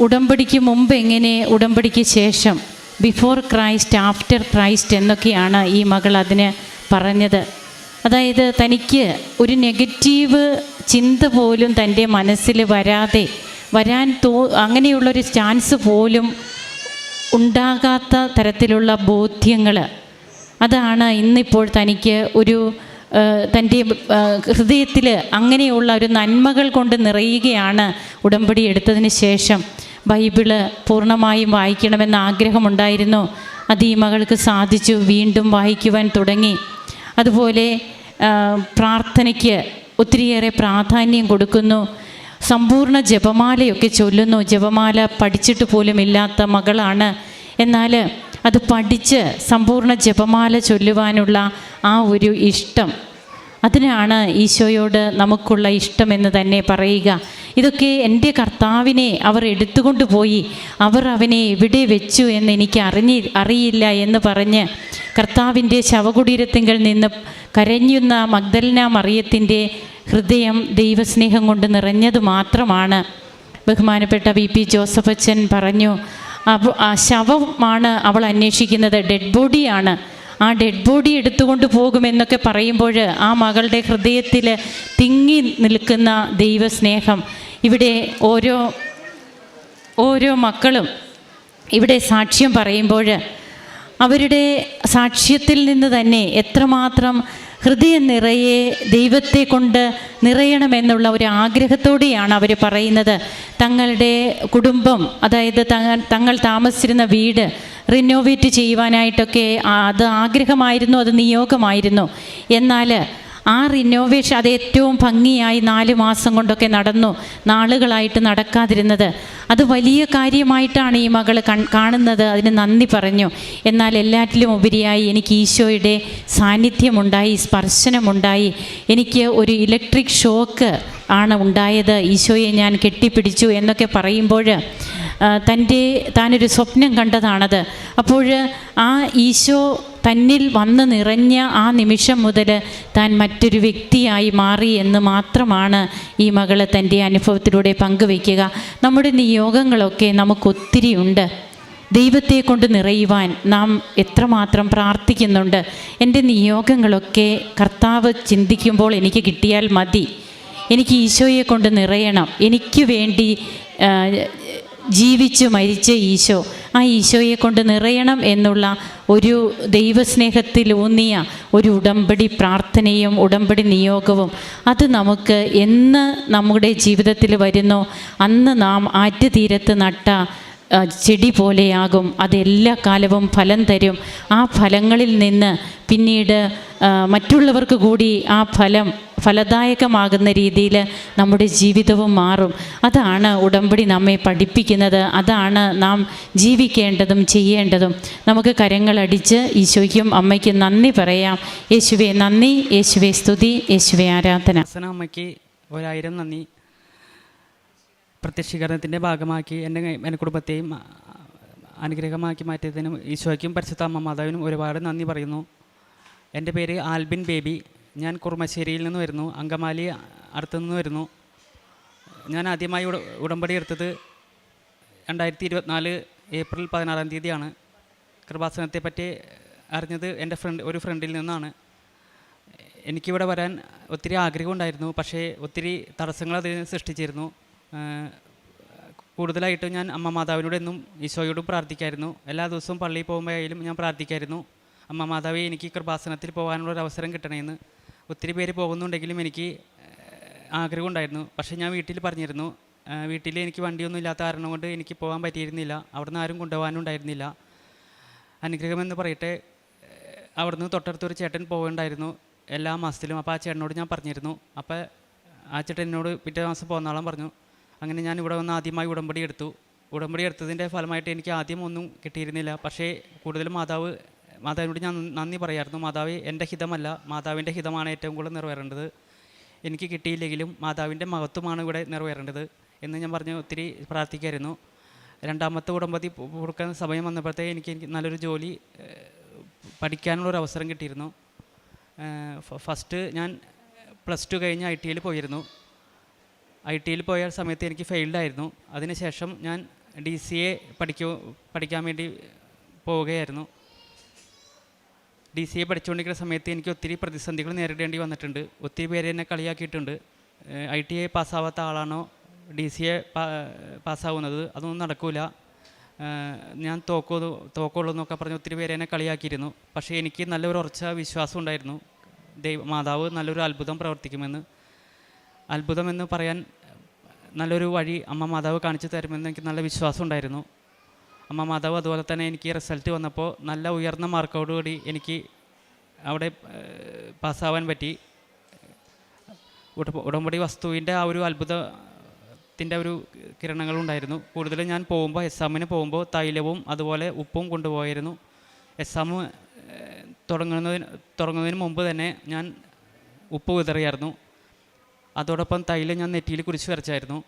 ഉടമ്പടിക്ക് മുമ്പ് എങ്ങനെ, ഉടമ്പടിക്ക് ശേഷം, ബിഫോർ ക്രൈസ്റ്റ്, ആഫ്റ്റർ ക്രൈസ്റ്റ് എന്നൊക്കെയാണ് ഈ മകൾ അതിന് പറഞ്ഞത്. അതായത് തനിക്ക് ഒരു നെഗറ്റീവ് ചിന്ത പോലും തൻ്റെ മനസ്സിൽ വരാൻ അങ്ങനെയുള്ളൊരു ചാൻസ് പോലും ഉണ്ടാകാത്ത തരത്തിലുള്ള ബോധ്യങ്ങൾ, അതാണ് ഇന്നിപ്പോൾ തനിക്ക് തൻ്റെ ഹൃദയത്തിൽ അങ്ങനെയുള്ള ഒരു നന്മകൾ കൊണ്ട് നിറയുകയാണ്. ഉടമ്പടി എടുത്തതിന് ശേഷം ബൈബിള് പൂർണ്ണമായും വായിക്കണമെന്ന ആഗ്രഹമുണ്ടായിരുന്നു. അത് ഈ മകൾക്ക് സാധിച്ചു. വീണ്ടും വായിക്കുവാൻ തുടങ്ങി. അതുപോലെ പ്രാർത്ഥനയ്ക്ക് ഒത്തിരിയേറെ പ്രാധാന്യം കൊടുക്കുന്നു. സമ്പൂർണ്ണ ജപമാലയൊക്കെ ചൊല്ലുന്നു. ജപമാല പഠിച്ചിട്ട് പോലും ഇല്ലാത്ത മകളാണ്. എന്നാൽ അത് പഠിച്ച് സമ്പൂർണ്ണ ജപമാല ചൊല്ലുവാനുള്ള ആ ഒരു ഇഷ്ടം, അതിനാണ് ഈശോയോട് നമുക്കുള്ള ഇഷ്ടമെന്ന് തന്നെ പറയുക. ഇതൊക്കെ എൻ്റെ കർത്താവിനെ അവർ എടുത്തുകൊണ്ട് പോയി, അവർ അവനെ എവിടെ വെച്ചു എന്ന് എനിക്ക് അറിയില്ല എന്ന് പറഞ്ഞ് കർത്താവിൻ്റെ ശവകുടീരത്തിങ്കൽ നിന്ന് കരഞ്ഞുന്ന മഗ്ദലന മറിയത്തിൻ്റെ ഹൃദയം ദൈവസ്നേഹം കൊണ്ട് നിറഞ്ഞത് മാത്രമാണ്. ബഹുമാനപ്പെട്ട VP ജോസഫ് അച്ഛൻ പറഞ്ഞു, ആ ശവമാണ് അവൾ അന്വേഷിക്കുന്നത്, ഡെഡ് ബോഡിയാണ്. ആ ഡെഡ് ബോഡി എടുത്തുകൊണ്ട് പോകുമെന്നൊക്കെ പറയുമ്പോൾ ആ മകളുടെ ഹൃദയത്തിൽ തിങ്ങി നിൽക്കുന്ന ദൈവസ്നേഹം. ഇവിടെ ഓരോ മക്കളും ഇവിടെ സാക്ഷ്യം പറയുമ്പോൾ അവരുടെ സാക്ഷ്യത്തിൽ നിന്ന് തന്നെ എത്രമാത്രം ഹൃദയം നിറയെ ദൈവത്തെ കൊണ്ട് നിറയണമെന്നുള്ള ഒരു ആഗ്രഹത്തോടെയാണ് അവർ പറയുന്നത്. തങ്ങളുടെ കുടുംബം, അതായത് തങ്ങൾ താമസിച്ചിരുന്ന വീട് റിനോവേറ്റ് ചെയ്യുവാനായിട്ടൊക്കെ അത് ആഗ്രഹമായിരുന്നു, അത് നിയോഗമായിരുന്നു. എന്നാൽ ആ റിനോവേഷൻ അത് ഏറ്റവും ഭംഗിയായി 4 മാസം കൊണ്ടൊക്കെ നടന്നു, നാളുകളായിട്ട് നടക്കാതിരുന്നത്. അത് വലിയ കാര്യമായിട്ടാണ് ഈ മകൾ കാണുന്നത്. അതിന് നന്ദി പറഞ്ഞു. എന്നാൽ എല്ലാറ്റിലും ഉപരിയായി എനിക്ക് ഈശോയുടെ സാന്നിധ്യമുണ്ടായി, സ്പർശനമുണ്ടായി. എനിക്ക് ഒരു ഇലക്ട്രിക് ഷോക്ക് ആണ് ഉണ്ടായത്. ഈശോയെ ഞാൻ കെട്ടിപ്പിടിച്ചു എന്നൊക്കെ പറയുമ്പോൾ താനൊരു സ്വപ്നം കണ്ടതാണത്. അപ്പോൾ ആ ഈശോ തന്നിൽ വന്ന് നിറഞ്ഞ ആ നിമിഷം മുതൽ താൻ മറ്റൊരു വ്യക്തിയായി മാറി എന്ന് മാത്രമാണ് ഈ മകൾ തൻ്റെ അനുഭവത്തിലൂടെ പങ്കുവയ്ക്കുക. നമ്മുടെ നിയോഗങ്ങളൊക്കെ നമുക്കൊത്തിരിയുണ്ട്. ദൈവത്തെ കൊണ്ട് നിറയുവാൻ നാം എത്രമാത്രം പ്രാർത്ഥിക്കുന്നുണ്ട്. എൻ്റെ നിയോഗങ്ങളൊക്കെ കർത്താവ് ചിന്തിക്കുമ്പോൾ എനിക്ക് കിട്ടിയാൽ മതി. എനിക്ക് ഈശോയെ കൊണ്ട് നിറയണം. എനിക്ക് വേണ്ടി ജീവിച്ച് മരിച്ച ഈശോ, ആ ഈശോയെ കൊണ്ട് നിറയണം എന്നുള്ള ഒരു ദൈവസ്നേഹത്തിലൂന്നിയ ഒരു ഉടമ്പടി പ്രാർത്ഥനയും ഉടമ്പടി നിയോഗവും അത് നമുക്ക് എന്ന് നമ്മുടെ ജീവിതത്തിൽ വരുന്നോ അന്ന് നാം ആറ്റുതീരത്ത് നട്ട ചെടി പോലെയാകും. അതെല്ലാ കാലവും ഫലം തരും. ആ ഫലങ്ങളിൽ നിന്ന് പിന്നീട് മറ്റുള്ളവർക്ക് കൂടി ആ ഫലം ഫലദായകമാകുന്ന രീതിയിൽ നമ്മുടെ ജീവിതവും മാറും. അതാണ് ഉടമ്പടി നമ്മെ പഠിപ്പിക്കുന്നത്. അതാണ് നാം ജീവിക്കേണ്ടതും ചെയ്യേണ്ടതും. നമുക്ക് കരങ്ങളടിച്ച് ഈശോയ്ക്കും അമ്മയ്ക്കും നന്ദി പറയാം. യേശുവേ നന്ദി, യേശുവേ സ്തുതി, യേശുവേ ആരാധന. അമ്മയ്ക്ക് 1000 നന്ദി. പ്രത്യക്ഷീകരണത്തിൻ്റെ ഭാഗമാക്കി എൻ്റെ കുടുംബത്തെയും അനുഗ്രഹമാക്കി മാറ്റിയതിനും ഈശോയ്ക്കും പരിശുദ്ധ അമ്മ മാതാവിനും ഒരുപാട് നന്ദി പറയുന്നു. എൻ്റെ പേര് ആൽബിൻ ബേബി. ഞാൻ കുറുമശ്ശേരിയിൽ നിന്ന് വരുന്നു, അങ്കമാലി അടുത്തുനിന്ന് വരുന്നു. ഞാൻ ആദ്യമായി ഉടമ്പടി എടുത്തത് 2024 ഏപ്രിൽ 16-ാം തീയതിയാണ്. കൃപാസനത്തെപ്പറ്റി അറിഞ്ഞത് എൻ്റെ ഒരു ഫ്രണ്ടിൽ നിന്നാണ്. എനിക്കിവിടെ വരാൻ ഒത്തിരി ആഗ്രഹമുണ്ടായിരുന്നു, പക്ഷേ ഒത്തിരി തടസ്സങ്ങൾ അതിന് സൃഷ്ടിച്ചിരുന്നു. കൂടുതലായിട്ടും ഞാൻ അമ്മ മാതാവിനോട് എന്നും ഈശോയോടും പ്രാർത്ഥിക്കായിരുന്നു. എല്ലാ ദിവസവും പള്ളിയിൽ പോകുമ്പോഴായാലും ഞാൻ പ്രാർത്ഥിക്കായിരുന്നു, അമ്മ മാതാവേ എനിക്ക് കൃപാസനത്തിൽ പോകാനുള്ളൊരു അവസരം കിട്ടണമെന്ന്. ഒത്തിരി പേര് പോകുന്നുണ്ടെങ്കിലും എനിക്ക് ആഗ്രഹമുണ്ടായിരുന്നു. പക്ഷേ ഞാൻ വീട്ടിൽ പറഞ്ഞിരുന്നു. വീട്ടിൽ എനിക്ക് വണ്ടിയൊന്നും ഇല്ലാത്ത കാരണം കൊണ്ട് എനിക്ക് പോകാൻ പറ്റിയിരുന്നില്ല. അവിടുന്ന് ആരും കൊണ്ടുപോകാനും ഉണ്ടായിരുന്നില്ല. അനുഗ്രഹമെന്ന് പറയട്ടെ, അവിടുന്ന് തൊട്ടടുത്തൊരു ചേട്ടൻ പോവുകയുണ്ടായിരുന്നു എല്ലാ മാസത്തിലും. അപ്പോൾ ആ ചേട്ടനോട് ഞാൻ പറഞ്ഞിരുന്നു. അപ്പോൾ ആ ചേട്ടൻ എന്നോട് പിറ്റേ മാസം പോകുന്നാളം പറഞ്ഞു. അങ്ങനെ ഞാൻ ഇവിടെ വന്ന് ആദ്യമായി ഉടമ്പടി എടുത്തു. ഉടമ്പടി എടുത്തതിൻ്റെ ഫലമായിട്ട് എനിക്ക് ആദ്യം ഒന്നും കിട്ടിയിരുന്നില്ല. പക്ഷേ കൂടുതലും മാതാവിനോട് ഞാൻ നന്ദി പറയായിരുന്നു. മാതാവ് എൻ്റെ ഹിതമല്ല, മാതാവിൻ്റെ ഹിതമാണ് ഏറ്റവും കൂടുതൽ നിറവേറേണ്ടത്. എനിക്ക് കിട്ടിയില്ലെങ്കിലും മാതാവിൻ്റെ മഹത്വമാണ് ഇവിടെ നിറവേറേണ്ടത് എന്ന് ഞാൻ പറഞ്ഞ് ഒത്തിരി പ്രാർത്ഥിക്കായിരുന്നു. രണ്ടാമത്തെ ഉടമ്പടി കൊടുക്കാൻ സമയം വന്നപ്പോഴത്തേ എനിക്ക് നല്ലൊരു ജോലി പഠിക്കാനുള്ളൊരു അവസരം കിട്ടിയിരുന്നു. ഫസ്റ്റ് ഞാൻ +2 കഴിഞ്ഞ് ITയിൽ പോയിരുന്നു. ITയിൽ പോയ സമയത്ത് എനിക്ക് ഫെയിൽഡായിരുന്നു. അതിനുശേഷം ഞാൻ DCA പഠിക്കാൻ വേണ്ടി പോവുകയായിരുന്നു. DCA പഠിച്ചുകൊണ്ടിരിക്കുന്ന സമയത്ത് എനിക്ക് ഒത്തിരി പ്രതിസന്ധികൾ നേരിടേണ്ടി വന്നിട്ടുണ്ട്. ഒത്തിരി പേര് എന്നെ കളിയാക്കിയിട്ടുണ്ട്. ITA പാസ്സാവാത്ത ആളാണോ DCA പാസ്സാവുന്നത്, അതൊന്നും നടക്കില്ല, ഞാൻ തോക്കുള്ളൂ എന്നൊക്കെ പറഞ്ഞ് ഒത്തിരി പേര് എന്നെ കളിയാക്കിയിരുന്നു. പക്ഷേ എനിക്ക് നല്ലൊരു ഉറച്ച വിശ്വാസം ഉണ്ടായിരുന്നു, മാതാവ് നല്ലൊരു അത്ഭുതം പ്രവർത്തിക്കുമെന്ന്. അത്ഭുതമെന്ന് പറയാൻ നല്ലൊരു വഴി അമ്മ മാതാവ് കാണിച്ചു തരുമെന്ന് എനിക്ക് നല്ല വിശ്വാസം ഉണ്ടായിരുന്നു. അമ്മ മാതാവ് അതുപോലെ തന്നെ എനിക്ക് റിസൾട്ട് വന്നപ്പോൾ നല്ല ഉയർന്ന മാർക്കോടുകൂടി എനിക്ക് അവിടെ പാസ്സാവാൻ പറ്റി. ഉടമ്പടി വസ്തുവിൻ്റെ ആ ഒരു അത്ഭുതത്തിൻ്റെ ഒരു കിരണങ്ങളുണ്ടായിരുന്നു. കൂടുതലും ഞാൻ എക്സാമിന് പോകുമ്പോൾ തൈലവും അതുപോലെ ഉപ്പും കൊണ്ടുപോയിരുന്നു. എക്സാം തുടങ്ങുന്നതിന് മുമ്പ് തന്നെ ഞാൻ ഉപ്പ് വിതറിയായിരുന്നു. അതോടൊപ്പം തൈലം ഞാൻ നെറ്റിയിൽ കുരിശ് വരച്ചായിരുന്നു.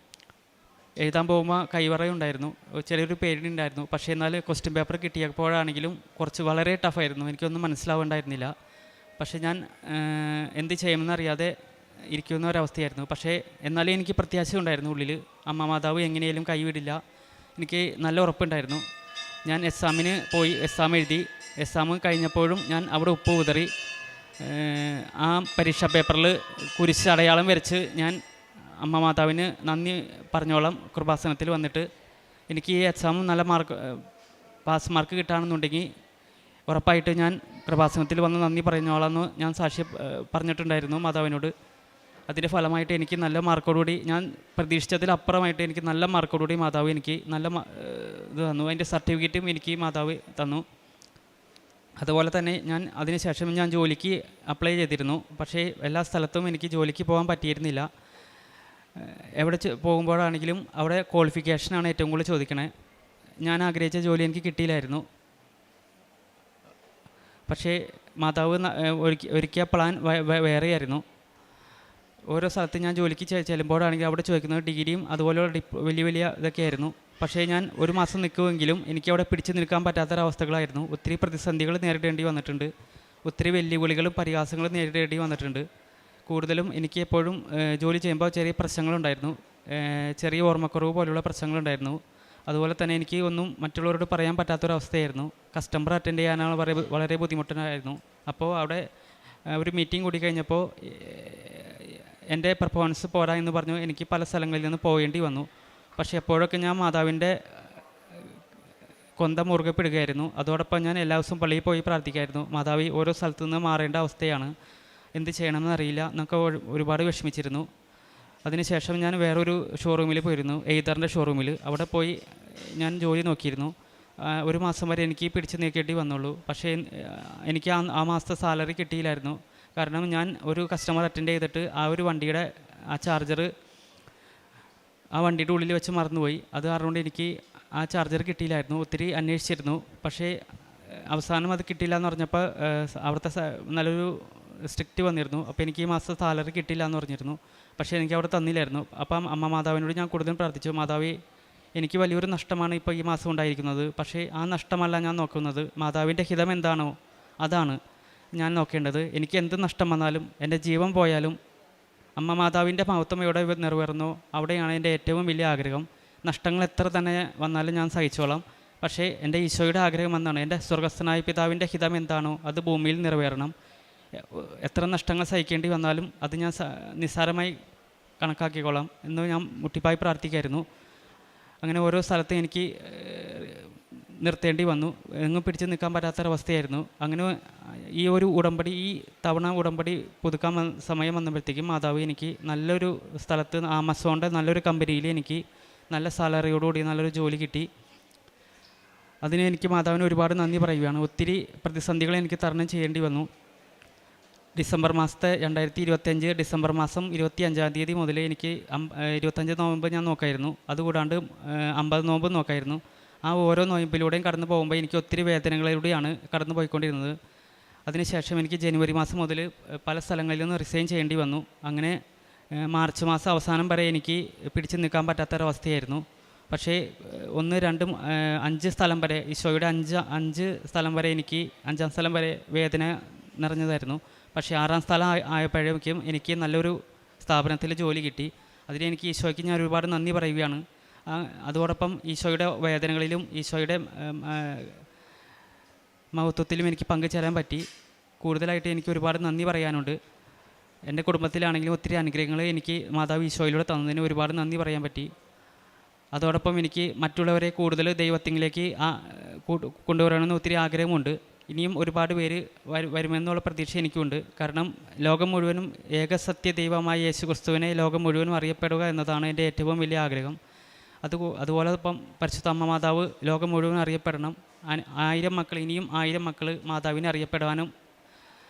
എഴുതാൻ പോകുമ്പോൾ കൈവറയുണ്ടായിരുന്നു, ചെറിയൊരു പേടിയുണ്ടായിരുന്നു. പക്ഷേ എന്നാൽ ക്വസ്റ്റ്യൻ പേപ്പർ കിട്ടിയപ്പോഴാണെങ്കിലും കുറച്ച് വളരെ ടഫായിരുന്നു, എനിക്കൊന്നും മനസ്സിലാവേണ്ടായിരുന്നില്ല. പക്ഷേ ഞാൻ എന്ത് ചെയ്യുമെന്നറിയാതെ ഇരിക്കുന്ന ഒരവസ്ഥയായിരുന്നു. പക്ഷേ എന്നാലും എനിക്ക് പ്രത്യാശ ഉണ്ടായിരുന്നു ഉള്ളിൽ, അമ്മ മാതാവ് എങ്ങനെയും കൈവിടില്ല, എനിക്ക് നല്ല ഉറപ്പുണ്ടായിരുന്നു. ഞാൻ എക്സാമിന് പോയി, എക്സാം എഴുതി. എക്സാം കഴിഞ്ഞപ്പോഴും ഞാൻ അവിടെ ഉപ്പ് വിതറി. ആ പരീക്ഷാ പേപ്പറിൽ കുരിശ് അടയാളം വരച്ച് ഞാൻ അമ്മ മാതാവിന് നന്ദി പറഞ്ഞോളാം. കൃപാസനത്തിൽ വന്നിട്ട് എനിക്ക് ഈ എക്സാം നല്ല പാസ് മാർക്ക് കിട്ടുകയാണെന്നുണ്ടെങ്കിൽ ഉറപ്പായിട്ട് ഞാൻ കൃപാസനത്തിൽ വന്ന് നന്ദി പറഞ്ഞോളാം എന്ന് ഞാൻ സാക്ഷ്യം പറഞ്ഞിട്ടുണ്ടായിരുന്നു മാതാവിനോട്. അതിൻ്റെ ഫലമായിട്ട് എനിക്ക് നല്ല മാർക്കോടുകൂടി, ഞാൻ പ്രതീക്ഷിച്ചതിലപ്പുറമായിട്ട് എനിക്ക് നല്ല മാർക്കോടുകൂടി മാതാവ് എനിക്ക് നല്ല ഇത് തന്നു. അതിൻ്റെ സർട്ടിഫിക്കറ്റും എനിക്ക് മാതാവ് തന്നു. അതുപോലെ തന്നെ അതിനുശേഷം ഞാൻ ജോലിക്ക് അപ്ലൈ ചെയ്തിരുന്നു. പക്ഷേ എല്ലാ സ്ഥലത്തും എനിക്ക് ജോലിക്ക് പോകാൻ പറ്റിയിരുന്നില്ല. എവിടെ പോകുമ്പോഴാണെങ്കിലും അവിടെ ക്വാളിഫിക്കേഷനാണ് ഏറ്റവും കൂടുതൽ ചോദിക്കണേ. ഞാൻ ആഗ്രഹിച്ച ജോലി എനിക്ക് കിട്ടിയില്ലായിരുന്നു. പക്ഷേ മാതാവ് ഒരുക്കിയ പ്ലാൻ വേറെയായിരുന്നു. ഓരോ സ്ഥലത്ത് ഞാൻ ജോലിക്ക് ചെല്ലുമ്പോഴാണെങ്കിൽ അവിടെ ചോദിക്കുന്നത് ഡിഗ്രിയും അതുപോലെയുള്ള വലിയ വലിയ ഇതൊക്കെയായിരുന്നു. പക്ഷേ ഞാൻ ഒരു മാസം നിൽക്കുമെങ്കിലും എനിക്ക് അവിടെ പിടിച്ചു നിൽക്കാൻ പറ്റാത്തൊരവസ്ഥകളായിരുന്നു. ഒത്തിരി പ്രതിസന്ധികൾ നേരിടേണ്ടി വന്നിട്ടുണ്ട്. ഒത്തിരി വെല്ലുവിളികളും പരിഹാസങ്ങളും നേരിടേണ്ടി വന്നിട്ടുണ്ട്. കൂടുതലും എനിക്ക് എപ്പോഴും ജോലി ചെയ്യുമ്പോൾ ചെറിയ പ്രശ്നങ്ങളുണ്ടായിരുന്നു. ചെറിയ ഓർമ്മക്കുറവ് പോലുള്ള പ്രശ്നങ്ങളുണ്ടായിരുന്നു. അതുപോലെ തന്നെ എനിക്ക് ഒന്നും മറ്റുള്ളവരോട് പറയാൻ പറ്റാത്തൊരവസ്ഥയായിരുന്നു. കസ്റ്റമർ അറ്റൻഡ് ചെയ്യാനാണ് വളരെ ബുദ്ധിമുട്ടായിരുന്നു. അപ്പോൾ അവിടെ ഒരു മീറ്റിംഗ് കൂടി കഴിഞ്ഞപ്പോൾ എൻ്റെ പെർഫോമൻസ് പോരാ എന്ന് പറഞ്ഞു എനിക്ക് പല സ്ഥലങ്ങളിൽ നിന്ന് പോകേണ്ടി വന്നു. പക്ഷേ എപ്പോഴൊക്കെ ഞാൻ മാതാവിൻ്റെ കൊന്ത മുറുകെ പിടുകയായിരുന്നു. അതോടൊപ്പം ഞാൻ എല്ലാ ദിവസവും പള്ളിയിൽ പോയി പ്രാർത്ഥിക്കായിരുന്നു. മാതാവി ഓരോ സ്ഥലത്തു നിന്ന് മാറേണ്ട അവസ്ഥയാണ്, എന്ത് ചെയ്യണമെന്ന് അറിയില്ല എന്നൊക്കെ ഒരുപാട് വിഷമിച്ചിരുന്നു. അതിനുശേഷം ഞാൻ വേറൊരു ഷോറൂമിൽ പോയിരുന്നു, എയ്തറിൻ്റെ ഷോറൂമിൽ. അവിടെ പോയി ഞാൻ ജോലി നോക്കിയിരുന്നു. ഒരു മാസം വരെ എനിക്ക് പിടിച്ചു നീക്കേണ്ടി വന്നുള്ളൂ. പക്ഷേ എനിക്ക് ആ മാസത്തെ സാലറി കിട്ടിയില്ലായിരുന്നു. കാരണം ഞാൻ ഒരു കസ്റ്റമർ അറ്റൻഡ് ചെയ്തിട്ട് ആ ഒരു വണ്ടിയുടെ ചാർജർ ആ വണ്ടിയുടെ ഉള്ളിൽ വെച്ച് മറന്നുപോയി. അത് കാരണം കൊണ്ട് എനിക്ക് ആ ചാർജർ കിട്ടിയില്ലായിരുന്നു. ഒത്തിരി അന്വേഷിച്ചിരുന്നു. പക്ഷേ അവസാനം അത് കിട്ടിയില്ല എന്ന് പറഞ്ഞപ്പോൾ അവിടുത്തെ നല്ലൊരു സ്ട്രിക്റ്റ് വന്നിരുന്നു. അപ്പോൾ എനിക്ക് ഈ മാസത്തെ സാലറി കിട്ടില്ല എന്ന് പറഞ്ഞിരുന്നു. പക്ഷേ എനിക്ക് അവിടെ തന്നില്ലായിരുന്നു. അപ്പം അമ്മ മാതാവിനോട് ഞാൻ കൂടുതൽ പ്രാർത്ഥിച്ചു, മാതാവി എനിക്ക് വലിയൊരു നഷ്ടമാണ് ഇപ്പോൾ ഈ മാസം ഉണ്ടായിരിക്കുന്നത്. പക്ഷേ ആ നഷ്ടമല്ല ഞാൻ നോക്കുന്നത്, മാതാവിൻ്റെ ഹിതം എന്താണോ അതാണ് ഞാൻ നോക്കേണ്ടത്. എനിക്ക് എന്ത് നഷ്ടം വന്നാലും എൻ്റെ ജീവൻ പോയാലും അമ്മ മാതാവിൻ്റെ മഹത്വം എവിടെ നിറവേറുന്നോ അവിടെയാണ് എൻ്റെ ഏറ്റവും വലിയ ആഗ്രഹം. നഷ്ടങ്ങൾ എത്ര തന്നെ വന്നാലും ഞാൻ സഹിച്ചോളാം. പക്ഷേ എൻ്റെ ഈശോയുടെ ആഗ്രഹം എന്താണ്, എൻ്റെ സ്വർഗസ്ഥനായ പിതാവിൻ്റെ ഹിതം എന്താണോ അത് ഭൂമിയിൽ നിറവേറണം. എത്ര നഷ്ടങ്ങൾ സഹിക്കേണ്ടി വന്നാലും അത് ഞാൻ നിസ്സാരമായി കണക്കാക്കിക്കോളാം എന്ന് ഞാൻ മുട്ടിപ്പായി പ്രാർത്ഥിക്കായിരുന്നു. അങ്ങനെ ഓരോ സ്ഥലത്ത് എനിക്ക് നിർത്തേണ്ടി വന്നു. എങ്ങും പിടിച്ച് നിൽക്കാൻ പറ്റാത്തൊരവസ്ഥയായിരുന്നു. അങ്ങനെ ഈ ഒരു ഉടമ്പടി, ഈ തവണ ഉടമ്പടി പുതുക്കാൻ സമയം വന്നപ്പോഴത്തേക്കും മാതാവ് എനിക്ക് നല്ലൊരു സ്ഥലത്ത് ആമസോണിൻ്റെ നല്ലൊരു കമ്പനിയിൽ എനിക്ക് നല്ല സാലറിയോടുകൂടി നല്ലൊരു ജോലി കിട്ടി. അതിന് എനിക്ക് മാതാവിന് ഒരുപാട് നന്ദി പറയുകയാണ്. ഒത്തിരി പ്രതിസന്ധികൾ എനിക്ക് തരണം ചെയ്യേണ്ടി വന്നു. ഡിസംബർ മാസത്തെ 2025 ഡിസംബർ മാസം 25-ാം തീയതി മുതൽ എനിക്ക് 25 നോയമ്പ് ഞാൻ നോക്കായിരുന്നു. അതുകൂടാണ്ട് 50 നോമ്പ് നോക്കായിരുന്നു. ആ ഓരോ നോയമ്പിലൂടെയും കടന്നു പോകുമ്പോൾ എനിക്ക് ഒത്തിരി വേദനകളിലൂടെയാണ് കടന്നു പോയിക്കൊണ്ടിരുന്നത്. അതിനുശേഷം എനിക്ക് ജനുവരി മാസം മുതൽ പല സ്ഥലങ്ങളിൽ നിന്ന് റിസൈൻ ചെയ്യേണ്ടി വന്നു. അങ്ങനെ മാർച്ച് മാസം അവസാനം വരെ എനിക്ക് പിടിച്ചു നിൽക്കാൻ പറ്റാത്തൊരവസ്ഥയായിരുന്നു. പക്ഷേ 1, 2, 5 സ്ഥലം വരെ ഈശോയുടെ 5 സ്ഥലം വരെ എനിക്ക് 5-ാം സ്ഥലം വരെ വേദന നിറഞ്ഞതായിരുന്നു. പക്ഷേ 6-ാം സ്ഥലം ആയപ്പോഴേക്കും എനിക്ക് നല്ലൊരു സ്ഥാപനത്തിൽ ജോലി കിട്ടി. അതിലെനിക്ക് ഈശോയ്ക്ക് ഞാൻ ഒരുപാട് നന്ദി പറയുകയാണ്. അതോടൊപ്പം ഈശോയുടെ വേദനകളിലും ഈശോയുടെ മഹത്വത്തിലും എനിക്ക് പങ്കുചേരാൻ പറ്റി. കൂടുതലായിട്ട് എനിക്ക് ഒരുപാട് നന്ദി പറയാനുണ്ട്. എൻ്റെ കുടുംബത്തിലാണെങ്കിലും ഒത്തിരി അനുഗ്രഹങ്ങൾ എനിക്ക് മാതാവ് ഈശോയിലൂടെ തന്നതിന് ഒരുപാട് നന്ദി പറയാൻ പറ്റി. അതോടൊപ്പം എനിക്ക് മറ്റുള്ളവരെ കൂടുതൽ ദൈവത്തിലേക്ക് കൊണ്ടുവരണമെന്ന് ഒത്തിരി ആഗ്രഹമുണ്ട്. ഇനിയും ഒരുപാട് പേര് വരുമെന്നുള്ള പ്രതീക്ഷ എനിക്കുണ്ട്. കാരണം ലോകം മുഴുവനും ഏകസത്യ ദൈവമായ യേശു ക്രിസ്തുവിനെ ലോകം മുഴുവനും അറിയപ്പെടുക എന്നതാണ് എൻ്റെ ഏറ്റവും വലിയ ആഗ്രഹം. അതുപോലെ ഇപ്പം പരിശുദ്ധ അമ്മ മാതാവ് ലോകം മുഴുവൻ അറിയപ്പെടണം. 1000 മക്കൾ, ഇനിയും 1000 മക്കൾ മാതാവിനെ അറിയപ്പെടാനും